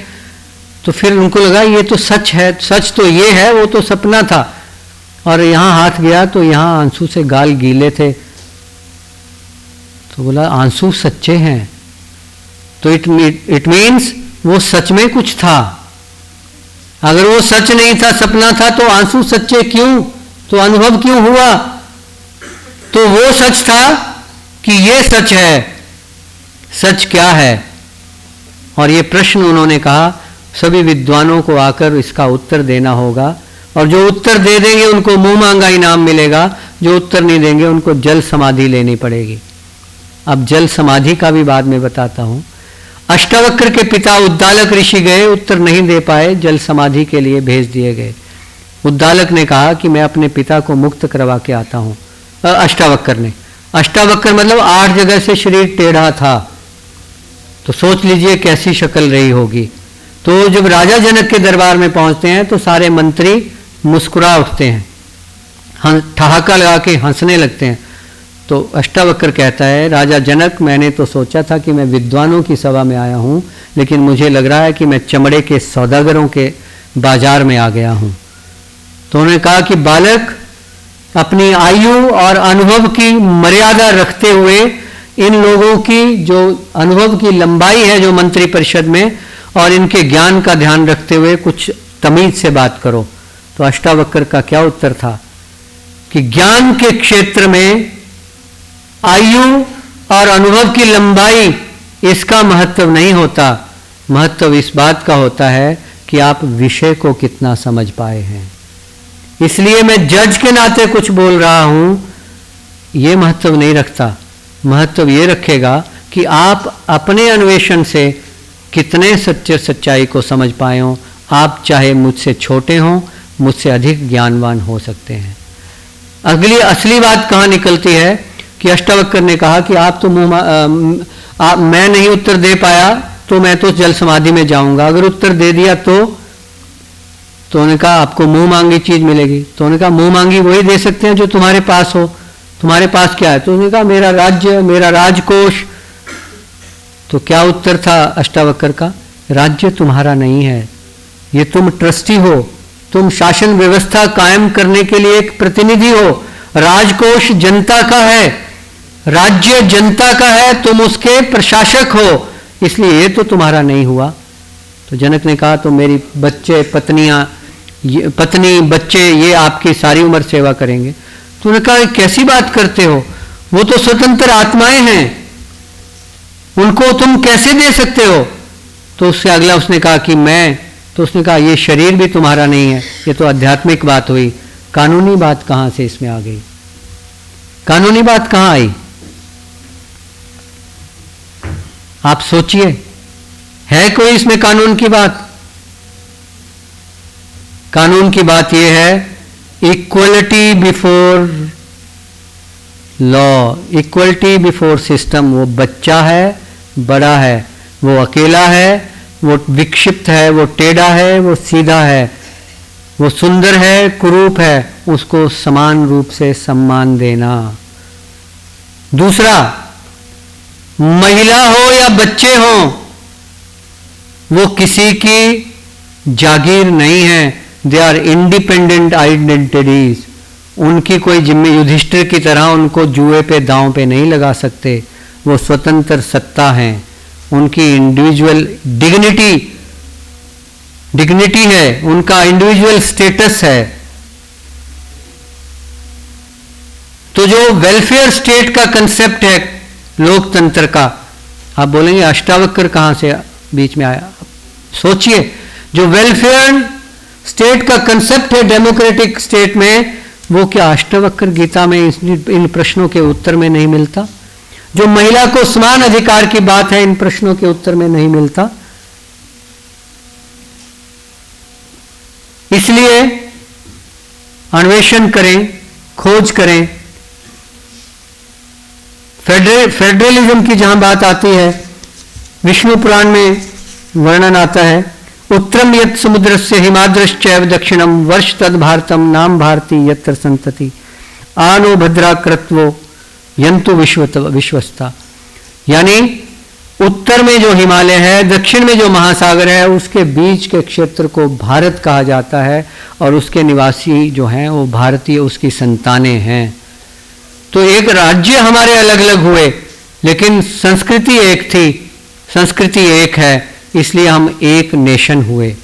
तो फिर उनको लगा ये तो सच है, सच तो ये है, वो तो सपना था। और यहाँ हाथ गया तो यहाँ आंसू से गाल गीले थे। तो बोला आंसू सच्चे हैं, तो इट मीन्स वो सच में कुछ था। अगर वो सच नहीं था, सपना था, तो आंसू सच्चे क्यों, तो अनुभव क्यों हुआ? तो वो सच था कि ये सच है। सच क्या है? और ये प्रश्न उन्होंने कहा सभी विद्वानों को आकर इसका उत्तर देना होगा, और जो उत्तर दे देंगे उनको मुंह मांगा इनाम मिलेगा, जो उत्तर नहीं देंगे उनको जल समाधि लेनी पड़ेगी। अब जल समाधि का भी बाद में बताता हूं। अष्टावक्र के पिता उद्दालक ऋषि गए, उत्तर नहीं दे पाए, जल समाधि के लिए भेज दिए गए। उद्दालक ने कहा कि मैं अपने पिता को मुक्त करवा के आता हूं। अष्टावक्र ने, अष्टावक्र मतलब 8 जगह से शरीर टेढ़ा था, तो सोच लीजिए कैसी शक्ल रही होगी। तो जब राजा जनक के दरबार में पहुंचते हैं तो सारे मंत्री मुस्कुरा उठते हैं, ठहाका लगा के हंसने लगते हैं। तो अष्टावक्र कहता है राजा जनक, मैंने तो सोचा था कि मैं विद्वानों की सभा में आया हूं, लेकिन मुझे लग रहा है कि मैं चमड़े के सौदागरों के बाजार में आ गया हूं। तो उन्होंने कहा कि बालक, अपनी आयु और अनुभव की मर्यादा रखते हुए इन लोगों की जो अनुभव की लंबाई है जो मंत्री परिषद में, और इनके ज्ञान का ध्यान रखते हुए कुछ तमीज से बात करो। तो अष्टावक्र का क्या उत्तर था कि ज्ञान के क्षेत्र में आयु और अनुभव की लंबाई इसका महत्व नहीं होता, महत्व इस बात का होता है कि आप विषय को कितना समझ पाए हैं। इसलिए मैं जज के नाते कुछ बोल रहा हूं, यह महत्व नहीं रखता। महत्व ये रखेगा कि आप अपने अन्वेषण से कितने सच्चाई को समझ पाए हो। आप चाहे मुझसे छोटे हों, मुझसे अधिक ज्ञानवान हो सकते हैं। अगली असली बात कहाँ निकलती है कि अष्टावक्र ने कहा कि आप तो मैं नहीं उत्तर दे पाया तो मैं तो जल समाधि में जाऊंगा, अगर उत्तर दे दिया तो उन्होंने कहा आपको मुंह मांगी चीज मिलेगी। तो उन्होंने कहा मुंह मांगी वही दे सकते हैं जो तुम्हारे पास हो, तुम्हारे पास क्या है? तो उन्होंने कहा मेरा राज्य, मेरा राजकोष। तो क्या उत्तर था अष्टावक्र का? राज्य तुम्हारा नहीं है, ये तुम ट्रस्टी हो, तुम शासन व्यवस्था कायम करने के लिए एक प्रतिनिधि हो। राजकोष जनता का है, राज्य जनता का है, तुम उसके प्रशासक हो, इसलिए ये तो तुम्हारा नहीं हुआ। तो जनक ने कहा तो मेरी बच्चे, पत्नी बच्चे ये आपकी सारी उम्र सेवा करेंगे। तो उन्होंने कहा कैसी बात करते हो, वो तो स्वतंत्र आत्माएं हैं, उनको तुम कैसे दे सकते हो? तो उससे अगला उसने कहा कि मैं, तो उसने कहा ये शरीर भी तुम्हारा नहीं है, ये तो आध्यात्मिक बात हुई, कानूनी बात कहां से इसमें आ गई? कानूनी बात कहां आई? आप सोचिए, है कोई इसमें कानून की बात? कानून की बात यह है equality before law, equality before system. वो बच्चा है, बड़ा है, वो अकेला है, वो विक्षिप्त है, वो टेढ़ा है, वो सीधा है, वो सुंदर है, कुरूप है, उसको समान रूप से सम्मान देना। दूसरा, महिला हो या बच्चे हो, वो किसी की जागीर नहीं है, दे आर इंडिपेंडेंट आइडेंटिटीज। उनकी कोई जिम्मे, युधिष्ठिर की तरह उनको जुए पे दांव पे नहीं लगा सकते, वो स्वतंत्र सत्ता हैं, उनकी इंडिविजुअल डिग्निटी है, उनका इंडिविजुअल स्टेटस है। तो जो वेलफेयर स्टेट का कंसेप्ट है लोकतंत्र का, आप बोलेंगे अष्टावक्र कहां से बीच में आया? सोचिए, जो वेलफेयर स्टेट का कंसेप्ट है डेमोक्रेटिक स्टेट में, वो क्या अष्टावक्र गीता में इन प्रश्नों के उत्तर में नहीं मिलता? जो महिला को समान अधिकार की बात है, इन प्रश्नों के उत्तर में नहीं मिलता। इसलिए अन्वेषण करें, खोज करें। फेडरलिज्म की जहां बात आती है, विष्णु पुराण में वर्णन आता है, उत्तरम यत् समुद्रस्य हिमाद्रश्चैव दक्षिणम वर्ष तद भारतम नाम भारती यत्र संतति आनो भद्राकृत्वो यंतु विश्वस्ता। यानी उत्तर में जो हिमालय है, दक्षिण में जो महासागर है, उसके बीच के क्षेत्र को भारत कहा जाता है, और उसके निवासी जो हैं वो भारतीय, उसकी संतानें हैं। तो एक राज्य हमारे अलग अलग हुए, लेकिन संस्कृति एक थी, संस्कृति एक है, इसलिए हम एक नेशन हुए।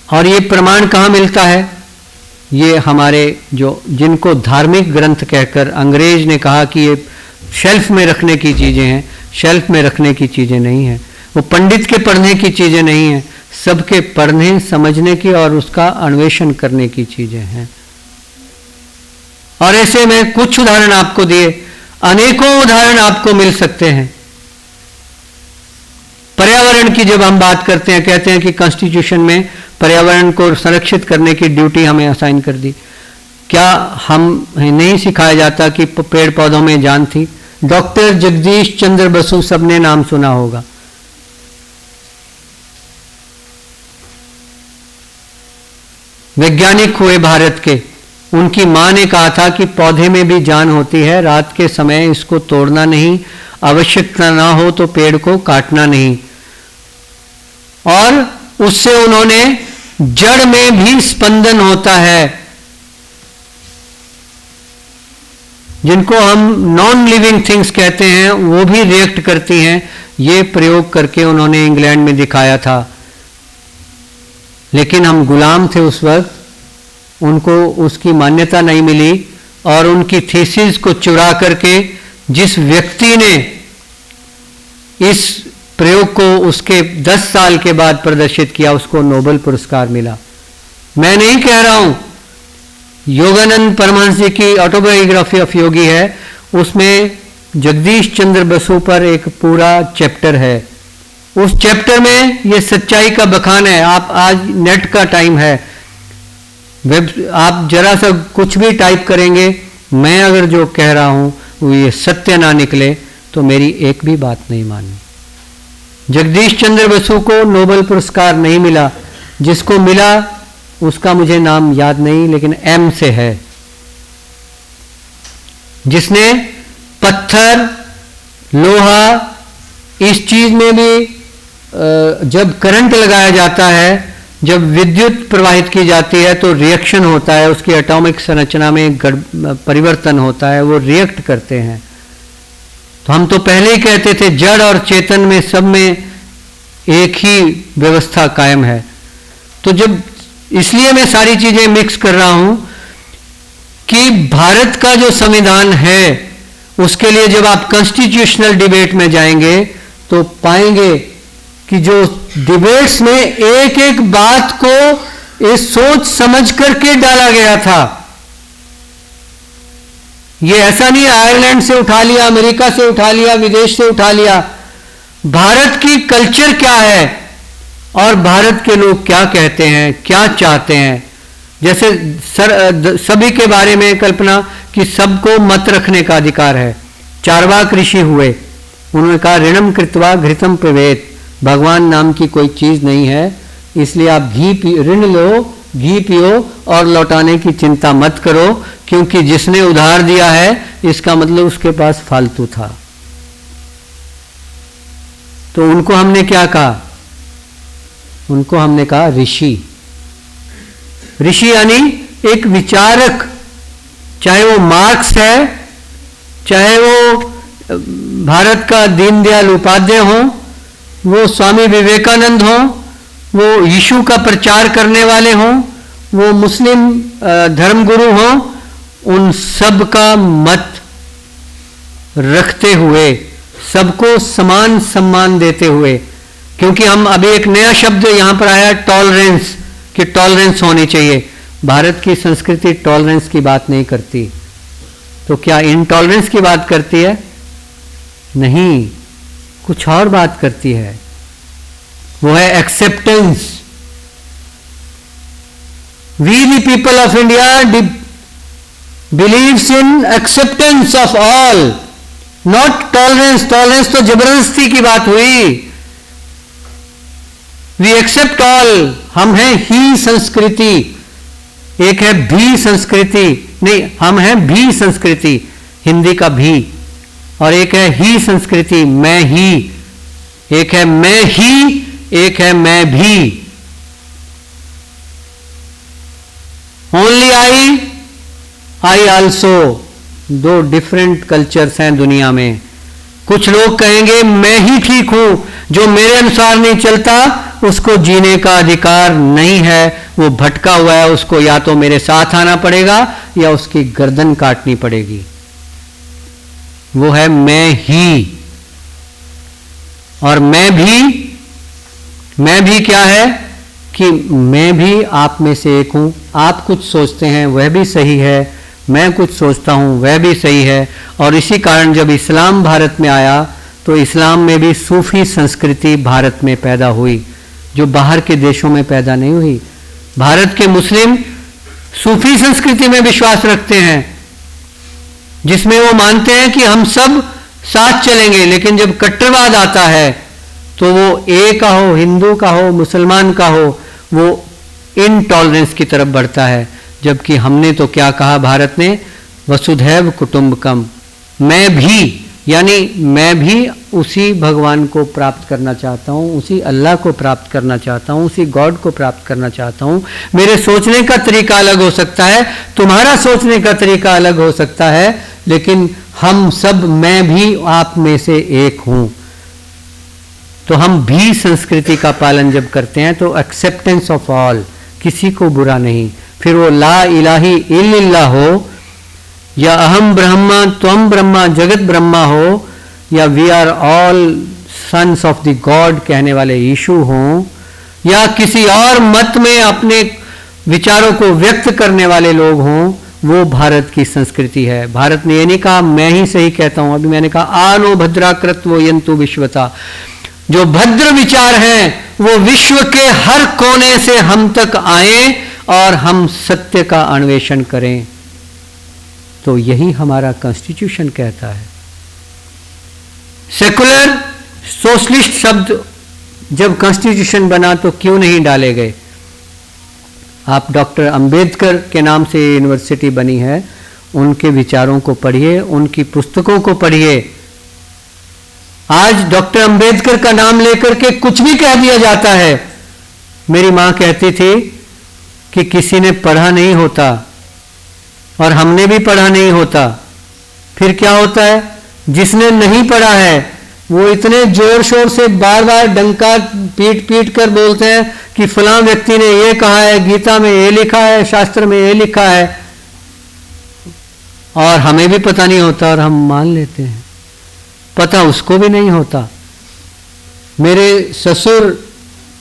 और ये प्रमाण कहाँ मिलता है? ये हमारे जो, जिनको धार्मिक ग्रंथ कहकर अंग्रेज ने कहा कि ये शेल्फ में रखने की चीजें हैं, शेल्फ में रखने की चीजें नहीं हैं, वो पंडित के पढ़ने की चीजें नहीं हैं, सबके पढ़ने समझने की और उसका अन्वेषण करने की चीजें हैं। और ऐसे में कुछ उदाहरण आपको दिए, अनेकों उदाहरण आपको मिल सकते हैं। पर्यावरण की जब हम बात करते हैं, कहते हैं कि कॉन्स्टिट्यूशन में पर्यावरण को संरक्षित करने की ड्यूटी हमें असाइन कर दी। क्या हम नहीं सिखाया जाता कि पेड़ पौधों में जान थी? डॉक्टर जगदीश चंद्र बसु, सबने नाम सुना होगा। वैज्ञानिक हुए भारत के, उनकी मां ने कहा था कि पौधे में भी जान होती है, रात के समय इसको तोड़ना नहीं, आवश्यकता ना हो तो पेड़ को काटना नहीं। और उससे उन्होंने जड़ में भी स्पंदन होता है, जिनको हम नॉन लिविंग थिंग्स कहते हैं, वो भी रिएक्ट करती हैं। ये प्रयोग करके उन्होंने इंग्लैंड में दिखाया था। लेकिन हम गुलाम थे उस वक्त, उनको उसकी मान्यता नहीं मिली, और उनकी थीसिस को चुरा करके जिस व्यक्ति ने इस प्रयोग को उसके 10 साल के बाद प्रदर्शित किया, उसको नोबेल पुरस्कार मिला। मैं नहीं कह रहा हूं, योगानंद परमहंस जी की ऑटोबायोग्राफी ऑफ योगी है, उसमें जगदीश चंद्र बसु पर एक पूरा चैप्टर है। उस चैप्टर में ये सच्चाई का बखान है। आप आज नेट का टाइम है, वेब, आप जरा सा कुछ भी टाइप करेंगे, मैं अगर जो कह रहा हूं वो ये सत्य ना निकले तो मेरी एक भी बात नहीं माननी। जगदीश चंद्र बसु को नोबेल पुरस्कार नहीं मिला, जिसको मिला उसका मुझे नाम याद नहीं, लेकिन एम से है, जिसने पत्थर, लोहा, इस चीज में भी जब करंट लगाया जाता है, जब विद्युत प्रवाहित की जाती है तो रिएक्शन होता है, उसकी एटॉमिक संरचना में परिवर्तन होता है, वो रिएक्ट करते हैं। तो हम तो पहले ही कहते थे जड़ और चेतन में सब में एक ही व्यवस्था कायम है। तो जब, इसलिए मैं सारी चीजें मिक्स कर रहा हूं कि भारत का जो संविधान है उसके लिए जब आप कॉन्स्टिट्यूशनल डिबेट में जाएंगे तो पाएंगे कि जो डिबेट्स में एक एक बात को ये सोच समझ करके डाला गया था। ये ऐसा नहीं आयरलैंड से उठा लिया, अमेरिका से उठा लिया, विदेश से उठा लिया। भारत की कल्चर क्या है और भारत के लोग क्या कहते हैं, क्या चाहते हैं। जैसे सभी के बारे में कल्पना कि सबको मत रखने का अधिकार है। चारवाक ऋषि हुए, उन्होंने कहा ऋणम कृत्वा घृतम पिबेत, भगवान नाम की कोई चीज नहीं है, इसलिए आप ऋण लो, घी पियो और लौटाने की चिंता मत करो, क्योंकि जिसने उधार दिया है इसका मतलब उसके पास फालतू था। तो उनको हमने क्या कहा? उनको हमने कहा ऋषि। ऋषि यानी एक विचारक, चाहे वो मार्क्स है, चाहे वो भारत का दीनदयाल उपाध्याय हो, वो स्वामी विवेकानंद हो, वो यीशु का प्रचार करने वाले हों, वो मुस्लिम धर्मगुरु हों, उन सब का मत रखते हुए, सबको समान सम्मान देते हुए, क्योंकि हम अभी एक नया शब्द यहां पर आया टॉलरेंस, कि टॉलरेंस होनी चाहिए। भारत की संस्कृति टॉलरेंस की बात नहीं करती, तो क्या इनटॉलरेंस की बात करती है? नहीं, कुछ और बात करती है, वो है acceptance. We the people of India believes in acceptance of all, not tolerance. Tolerance तो जबरदस्ती की बात हुई। वी एक्सेप्ट ऑल, हम हैं ही संस्कृति। एक है भी संस्कृति, नहीं, हम हैं भी संस्कृति, हिंदी का भी, और एक है ही संस्कृति, मैं ही। एक है मैं ही, एक है मैं भी। ओनली आई ऑल्सो, दो डिफरेंट कल्चर्स हैं दुनिया में। कुछ लोग कहेंगे मैं ही ठीक हूं, जो मेरे अनुसार नहीं चलता उसको जीने का अधिकार नहीं है, वो भटका हुआ है, उसको या तो मेरे साथ आना पड़ेगा या उसकी गर्दन काटनी पड़ेगी। वो है मैं ही। और मैं भी क्या है कि मैं भी आप में से एक हूं। आप कुछ सोचते हैं वह भी सही है, मैं कुछ सोचता हूं वह भी सही है। और इसी कारण जब इस्लाम भारत में आया तो इस्लाम में भी सूफी संस्कृति भारत में पैदा हुई, जो बाहर के देशों में पैदा नहीं हुई। भारत के मुस्लिम सूफी संस्कृति में विश्वास रखते हैं, जिसमें वो मानते हैं कि हम सब साथ चलेंगे, लेकिन जब कट्टरवाद आता है तो वो एक का हो, हिंदू का हो, मुसलमान का हो, वो इनटॉलरेंस की तरफ बढ़ता है। जबकि हमने तो क्या कहा भारत ने, वसुधैव कुटुंबकम, मैं भी, यानी मैं भी उसी भगवान को प्राप्त करना चाहता हूँ, उसी अल्लाह को प्राप्त करना चाहता हूँ, उसी गॉड को प्राप्त करना चाहता हूँ। मेरे सोचने का तरीका अलग हो सकता है, तुम्हारा सोचने का तरीका अलग हो सकता है, लेकिन हम सब मैं भी आप में से एक हूँ। तो हम भी संस्कृति का पालन जब करते हैं तो एक्सेप्टेंस ऑफ ऑल, किसी को बुरा नहीं। फिर वो ला इलाही इल्लल्लाह हो, या अहम ब्रह्मा त्वम ब्रह्मा जगत ब्रह्मा हो, या we are all sons of the god कहने वाले यीशु हों, या किसी और मत में अपने विचारों को व्यक्त करने वाले लोग हों, वो भारत की संस्कृति है। भारत ने ये नहीं कहा मैं ही सही कहता हूं, अभी मैंने कहा आनो भद्राकृत वो यंतु विश्वता। जो भद्र विचार हैं वो विश्व के हर कोने से हम तक आए और हम सत्य का अन्वेषण करें। तो यही हमारा कॉन्स्टिट्यूशन कहता है। सेकुलर सोशलिस्ट शब्द जब कॉन्स्टिट्यूशन बना तो क्यों नहीं डाले गए? आप डॉक्टर अंबेडकर के नाम से यूनिवर्सिटी बनी है, उनके विचारों को पढ़िए, उनकी पुस्तकों को पढ़िए। आज डॉक्टर अंबेडकर का नाम लेकर के कुछ भी कह दिया जाता है। मेरी मां कहती थी कि किसी ने पढ़ा नहीं होता और हमने भी पढ़ा नहीं होता। फिर क्या होता है, जिसने नहीं पढ़ा है वो इतने जोर शोर से बार बार डंका पीट पीट कर बोलते हैं कि फलां व्यक्ति ने ये कहा है, गीता में ये लिखा है, शास्त्र में ये लिखा है, और हमें भी पता नहीं होता और हम मान लेते हैं, पता उसको भी नहीं होता। मेरे ससुर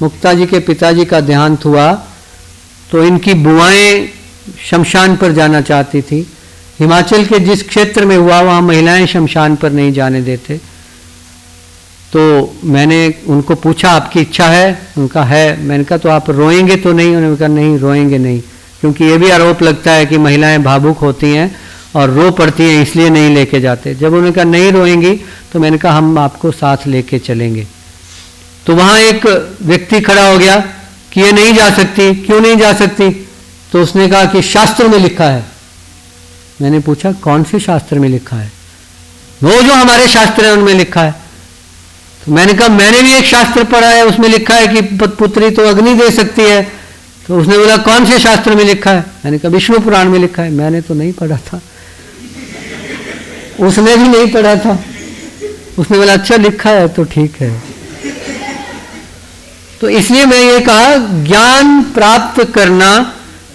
मुक्ता जी के पिताजी का देहांत हुआ तो इनकी बुआएं शमशान पर जाना चाहती थी। हिमाचल के जिस क्षेत्र में हुआ वहाँ महिलाएं शमशान पर नहीं जाने देते। तो मैंने उनको पूछा आपकी इच्छा है? उनका है। मैंने कहा तो आप रोएंगे तो नहीं? उन्होंने कहा नहीं रोएंगे नहीं, क्योंकि ये भी आरोप लगता है कि महिलाएं भावुक होती हैं और रो पड़ती हैं इसलिए नहीं लेके जाते। जब उन्होंने कहा नहीं रोएंगी तो मैंने कहा हम आपको साथ लेके चलेंगे। तो वहाँ एक व्यक्ति खड़ा हो गया कि ये नहीं जा सकती। क्यों नहीं जा सकती? तो उसने कहा कि शास्त्र में लिखा है। मैंने पूछा कौन से शास्त्र में लिखा है? वो जो हमारे शास्त्र है उनमें लिखा है। तो मैंने कहा मैंने भी एक शास्त्र पढ़ा है, उसमें लिखा है कि पुत्री तो अग्नि दे सकती है। तो उसने बोला कौन से शास्त्र में लिखा है? मैंने कहा विष्णु पुराण में लिखा है। मैंने तो नहीं पढ़ा था, उसने भी नहीं पढ़ा था। उसने बोला अच्छा लिखा है तो ठीक है। तो इसलिए मैं ये कहा ज्ञान प्राप्त करना,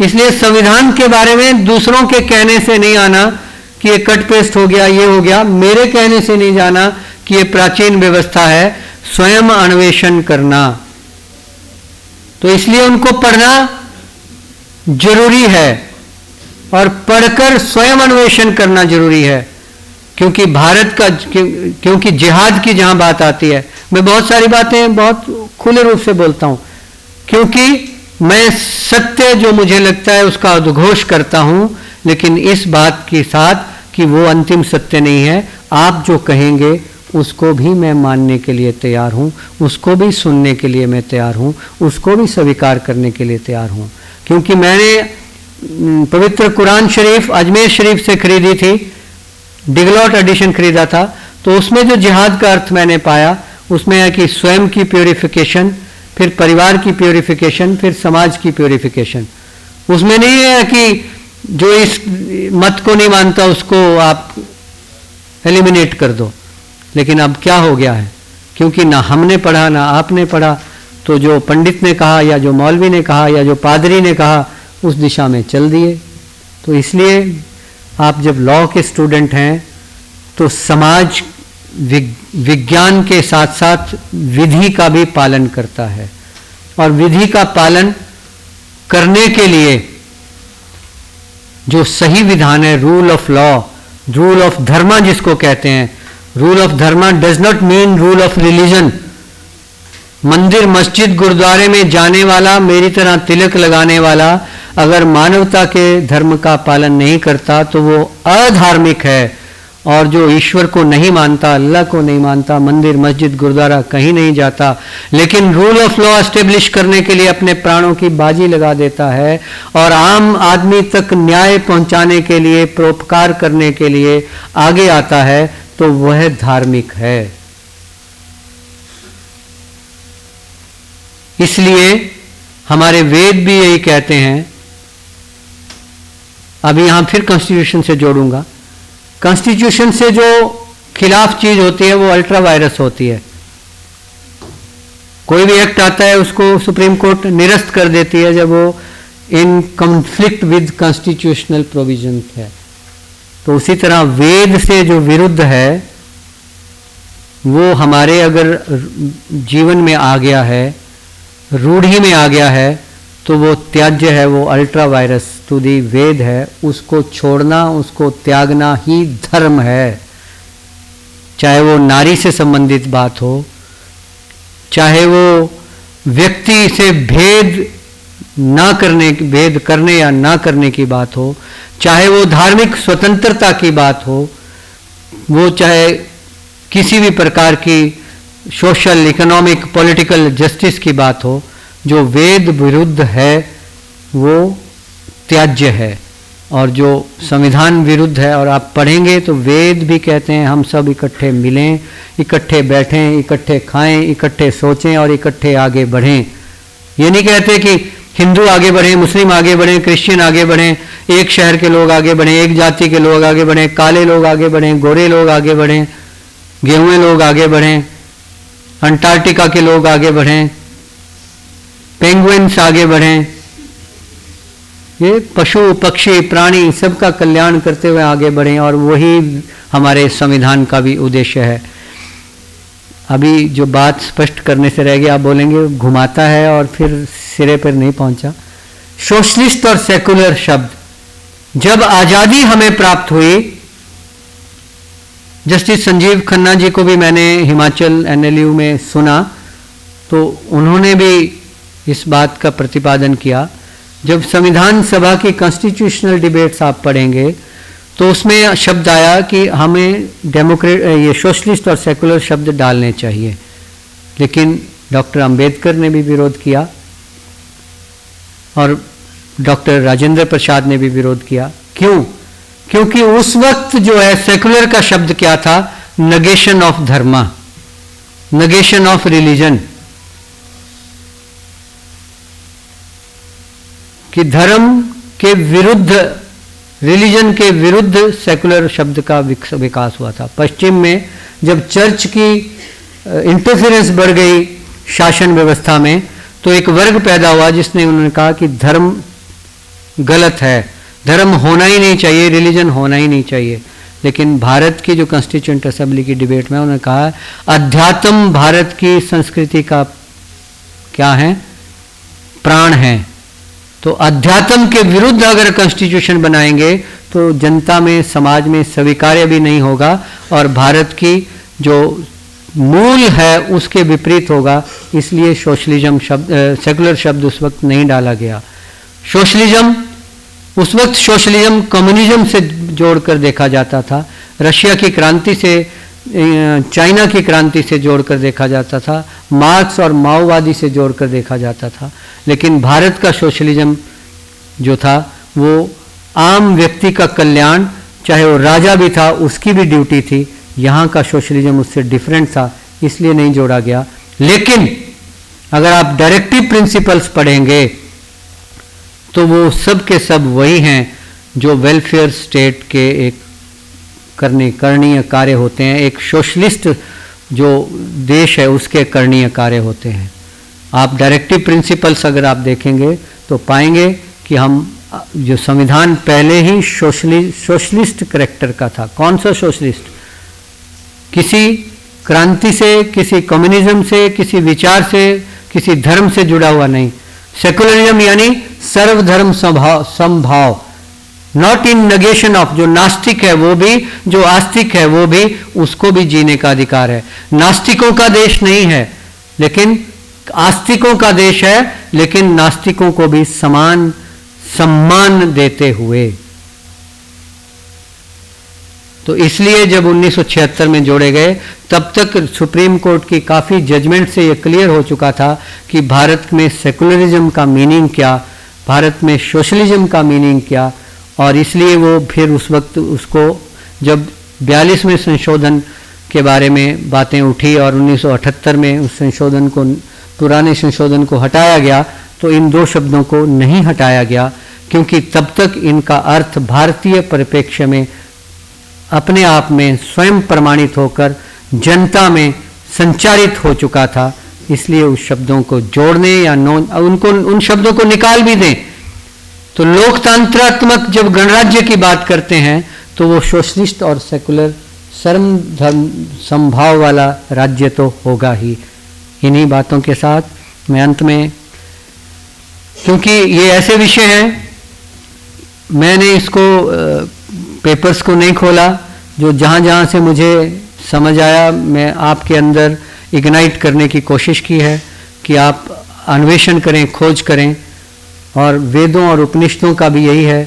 इसलिए संविधान के बारे में दूसरों के कहने से नहीं आना कि ये कट पेस्ट हो गया, ये हो गया। मेरे कहने से नहीं जाना कि ये प्राचीन व्यवस्था है। स्वयं अन्वेषण करना, तो इसलिए उनको पढ़ना जरूरी है और पढ़कर स्वयं अन्वेषण करना जरूरी है। क्योंकि भारत का, क्योंकि जिहाद की जहां बात आती है, मैं बहुत सारी बातें बहुत खुले रूप से बोलता हूं, क्योंकि मैं सत्य जो मुझे लगता है उसका उद्घोष करता हूं, लेकिन इस बात के साथ कि वो अंतिम सत्य नहीं है। आप जो कहेंगे उसको भी मैं मानने के लिए तैयार हूं, उसको भी सुनने के लिए मैं तैयार हूं, उसको भी स्वीकार करने के लिए तैयार हूं। क्योंकि मैंने पवित्र कुरान शरीफ अजमेर शरीफ से खरीदी थी, डिगलॉट एडिशन खरीदा था। तो उसमें जो जिहाद का अर्थ मैंने पाया उसमें है कि स्वयं की प्योरिफिकेशन, फिर परिवार की प्योरिफिकेशन, फिर समाज की प्योरिफिकेशन। उसमें नहीं है कि जो इस मत को नहीं मानता उसको आप एलिमिनेट कर दो। लेकिन अब क्या हो गया है, क्योंकि ना हमने पढ़ा ना आपने पढ़ा, तो जो पंडित ने कहा या जो मौलवी ने कहा या जो पादरी ने कहा उस दिशा में चल दिए। तो इसलिए आप जब लॉ के स्टूडेंट हैं तो समाज विज्ञान के साथ साथ विधि का भी पालन करता है, और विधि का पालन करने के लिए जो सही विधान है, rule of law, rule of dharma जिसको कहते हैं, rule of dharma does not mean rule of religion. मंदिर मस्जिद गुरुद्वारे में जाने वाला, मेरी तरह तिलक लगाने वाला अगर मानवता के धर्म का पालन नहीं करता तो वो अधार्मिक है। और जो ईश्वर को नहीं मानता, अल्लाह को नहीं मानता, मंदिर मस्जिद गुरुद्वारा कहीं नहीं जाता, लेकिन रूल ऑफ लॉ एस्टेब्लिश करने के लिए अपने प्राणों की बाजी लगा देता है और आम आदमी तक न्याय पहुंचाने के लिए, परोपकार करने के लिए आगे आता है, तो वह धार्मिक है। इसलिए हमारे वेद भी यही कहते हैं। अभी यहां फिर कॉन्स्टिट्यूशन से जोड़ूंगा। कॉन्स्टिट्यूशन से जो खिलाफ चीज होती है वो अल्ट्रा वायरस होती है। कोई भी एक्ट आता है उसको सुप्रीम कोर्ट निरस्त कर देती है जब वो in conflict with constitutional provision है। तो उसी तरह वेद से जो विरुद्ध है वो हमारे अगर जीवन में आ गया है, रूढ़ी में आ गया है, तो वो त्याज्य है, वो अल्ट्रा वायरस टू दी वेद है। उसको छोड़ना, उसको त्यागना ही धर्म है। चाहे वो नारी से संबंधित बात हो, चाहे वो व्यक्ति से भेद करने या ना करने की बात हो, चाहे वो धार्मिक स्वतंत्रता की बात हो, वो चाहे किसी भी प्रकार की सोशल, इकोनॉमिक, पॉलिटिकल जस्टिस की बात हो, जो वेद विरुद्ध है वो त्याज्य है। और जो संविधान विरुद्ध है, और आप पढ़ेंगे तो वेद भी कहते हैं हम सब इकट्ठे मिलें, इकट्ठे बैठें, इकट्ठे खाएं, इकट्ठे सोचें और इकट्ठे आगे बढ़ें। ये नहीं कहते कि हिंदू आगे बढ़ें, मुस्लिम आगे बढ़ें, क्रिश्चियन आगे बढ़ें, एक शहर के लोग आगे बढ़ें, एक जाति के लोग आगे बढ़ें, काले लोग आगे बढ़ें, गोरे लोग आगे बढ़ें, गेहुए लोग आगे बढ़ें, अंटार्कटिका के लोग आगे बढ़ें, पेंगुइन्स आगे बढ़ें, ये पशु पक्षी प्राणी सबका कल्याण करते हुए आगे बढ़ें, और वही हमारे संविधान का भी उद्देश्य है। अभी जो बात स्पष्ट करने से रह गया, आप बोलेंगे घुमाता है और फिर सिरे पर नहीं पहुंचा। सोशलिस्ट और सेकुलर शब्द, जब आजादी हमें प्राप्त हुई, जस्टिस संजीव खन्ना जी को भी मैंने हिमाचल एनएलयू में सुना, तो उन्होंने भी इस बात का प्रतिपादन किया। जब संविधान सभा की कॉन्स्टिट्यूशनल डिबेट्स आप पढ़ेंगे तो उसमें शब्द आया कि हमें ये सोशलिस्ट और सेकुलर शब्द डालने चाहिए, लेकिन डॉक्टर अंबेडकर ने भी विरोध किया और डॉक्टर राजेंद्र प्रसाद ने भी विरोध किया। क्यों? क्योंकि उस वक्त जो है सेकुलर का शब्द क्या था? Negation of Dharma, negation of religion, कि धर्म के विरुद्ध, रिलीजन के विरुद्ध सेकुलर शब्द का विकास हुआ था। पश्चिम में जब चर्च की इंटरफेरेंस बढ़ गई शासन व्यवस्था में, तो एक वर्ग पैदा हुआ जिसने उन्होंने कहा कि धर्म गलत है, धर्म होना ही नहीं चाहिए, रिलीजन होना ही नहीं चाहिए। लेकिन भारत की जो कॉन्स्टिट्यूएंट असेंबली की डिबेट में उन्होंने कहा अध्यात्म भारत की संस्कृति का क्या है? प्राण है। तो अध्यात्म के विरुद्ध अगर कॉन्स्टिट्यूशन बनाएंगे तो जनता में, समाज में स्वीकार्य भी नहीं होगा और भारत की जो मूल है उसके विपरीत होगा। इसलिए सोशलिज्म शब्द, सेकुलर शब्द उस वक्त नहीं डाला गया। सोशलिज्म, उस वक्त सोशलिज्म कम्युनिज्म से जोड़कर देखा जाता था, रशिया की क्रांति से, चाइना की क्रांति से जोड़कर देखा जाता था, मार्क्स और माओवादी से जोड़कर देखा जाता था। लेकिन भारत का सोशलिज्म जो था वो आम व्यक्ति का कल्याण, चाहे वो राजा भी था उसकी भी ड्यूटी थी। यहाँ का सोशलिज्म उससे डिफरेंट था, इसलिए नहीं जोड़ा गया। लेकिन अगर आप डायरेक्टिव प्रिंसिपल्स पढ़ेंगे तो वो सब के सब वही हैं जो वेलफेयर स्टेट के एक करणीय कार्य होते हैं। एक सोशलिस्ट जो देश है उसके करणीय कार्य होते हैं। आप डायरेक्टिव प्रिंसिपल्स अगर आप देखेंगे तो पाएंगे कि हम जो संविधान पहले ही सोशलिस्ट करेक्टर का था। कौन सा सोशलिस्ट? किसी क्रांति से, किसी कम्युनिज्म से, किसी विचार से, किसी धर्म से जुड़ा हुआ नहीं। सेकुलरिज्म यानी सर्वधर्म समभाव, नॉट इन नगेशन ऑफ। जो नास्तिक है वो भी, जो आस्तिक है वो भी, उसको भी जीने का अधिकार है। नास्तिकों का देश नहीं है लेकिन आस्तिकों का देश है, लेकिन नास्तिकों को भी समान सम्मान देते हुए। तो इसलिए जब 1976 में जोड़े गए तब तक सुप्रीम कोर्ट की काफ़ी जजमेंट से ये क्लियर हो चुका था कि भारत में सेकुलरिज्म का मीनिंग क्या, भारत में सोशलिज्म का मीनिंग क्या। और इसलिए वो फिर उस वक्त उसको, जब 42वें संशोधन के बारे में बातें उठी और 1978 में उस संशोधन को, पुराने संशोधन को हटाया गया, तो इन दो शब्दों को नहीं हटाया गया क्योंकि तब तक इनका अर्थ भारतीय परिप्रेक्ष्य में अपने आप में स्वयं प्रमाणित होकर जनता में संचारित हो चुका था। इसलिए उस शब्दों को जोड़ने या उन शब्दों को निकाल भी दें तो लोकतंत्रात्मक जब गणराज्य की बात करते हैं तो वो सोशलिस्ट और सेकुलर सर्व धर्म समभाव वाला राज्य तो होगा ही। इन्हीं बातों के साथ मैं अंत में, क्योंकि ये ऐसे विषय हैं, मैंने इसको पेपर्स को नहीं खोला, जो जहाँ जहाँ से मुझे समझ आया मैं आपके अंदर इग्नाइट करने की कोशिश की है कि आप अन्वेषण करें, खोज करें। और वेदों और उपनिषदों का भी यही है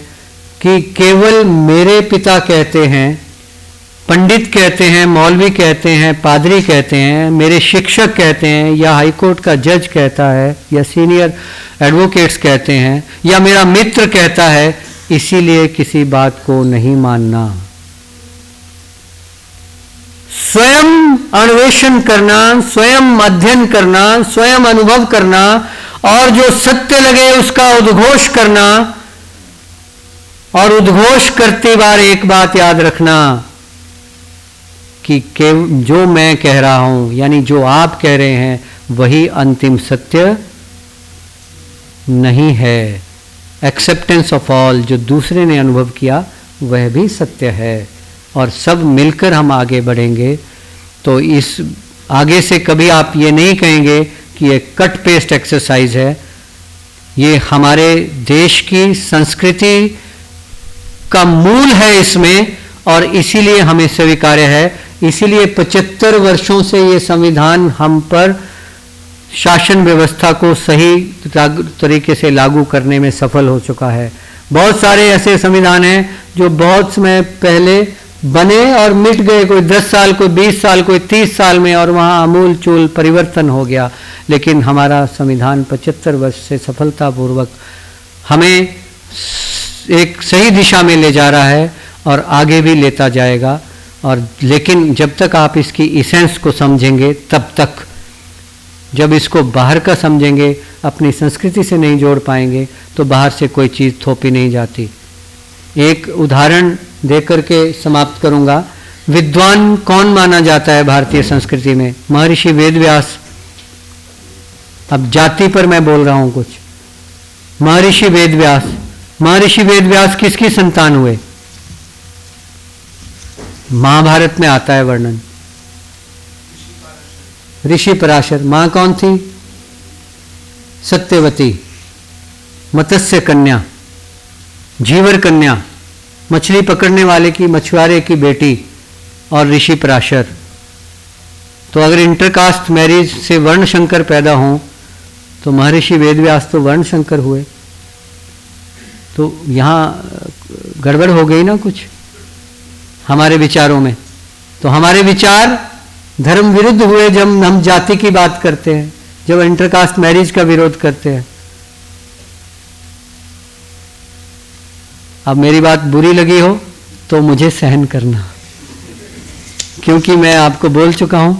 कि केवल मेरे पिता कहते हैं, पंडित कहते हैं, मौलवी कहते हैं, पादरी कहते हैं, मेरे शिक्षक कहते हैं, या हाईकोर्ट का जज कहता है, या सीनियर एडवोकेट्स कहते हैं, या मेरा मित्र कहता है, इसीलिए किसी बात को नहीं मानना। स्वयं अन्वेषण करना, स्वयं अध्ययन करना, स्वयं अनुभव करना और जो सत्य लगे उसका उद्घोष करना। और उद्घोष करते बार एक बात याद रखना कि जो मैं कह रहा हूं यानी जो आप कह रहे हैं वही अंतिम सत्य नहीं है। एक्सेप्टेंस ऑफ ऑल, जो दूसरे ने अनुभव किया वह भी सत्य है, और सब मिलकर हम आगे बढ़ेंगे। तो इस आगे से कभी आप ये नहीं कहेंगे कि ये कट पेस्ट एक्सरसाइज है, ये हमारे देश की संस्कृति का मूल है इसमें, और इसीलिए हमें स्वीकार्य है। इसीलिए 75 वर्षों से ये संविधान हम पर शासन व्यवस्था को सही तरीके से लागू करने में सफल हो चुका है। बहुत सारे ऐसे संविधान हैं जो बहुत समय पहले बने और मिट गए, कोई 10 साल, कोई 20 साल, कोई 30 साल में, और वहाँ आमूल चूल परिवर्तन हो गया। लेकिन हमारा संविधान 75 वर्ष से सफलतापूर्वक हमें एक सही दिशा में ले जा रहा है और आगे भी लेता जाएगा। और लेकिन जब तक आप इसकी इसेंस को समझेंगे तब तक, जब इसको बाहर का समझेंगे, अपनी संस्कृति से नहीं जोड़ पाएंगे, तो बाहर से कोई चीज़ थोपी नहीं जाती। एक उदाहरण देकर के समाप्त करूंगा। विद्वान कौन माना जाता है भारतीय संस्कृति में? महर्षि वेदव्यास। अब जाति पर मैं बोल रहा हूं कुछ। महर्षि वेदव्यास, महर्षि वेदव्यास किसकी संतान हुए? महाभारत में आता है वर्णन, ऋषि पराशर। मां कौन थी? सत्यवती, मत्स्य कन्या, जीवर कन्या, मछली पकड़ने वाले की, मछुआरे की बेटी, और ऋषि पराशर। तो अगर इंटरकास्ट मैरिज से वर्ण शंकर पैदा हों तो महर्षि वेदव्यास तो वर्ण शंकर हुए। तो यहाँ गड़बड़ हो गई ना कुछ हमारे विचारों में। तो हमारे विचार धर्म विरुद्ध हुए जब हम जाति की बात करते हैं, जब इंटरकास्ट मैरिज का विरोध करते हैं। अब मेरी बात बुरी लगी हो तो मुझे सहन करना, क्योंकि मैं आपको बोल चुका हूं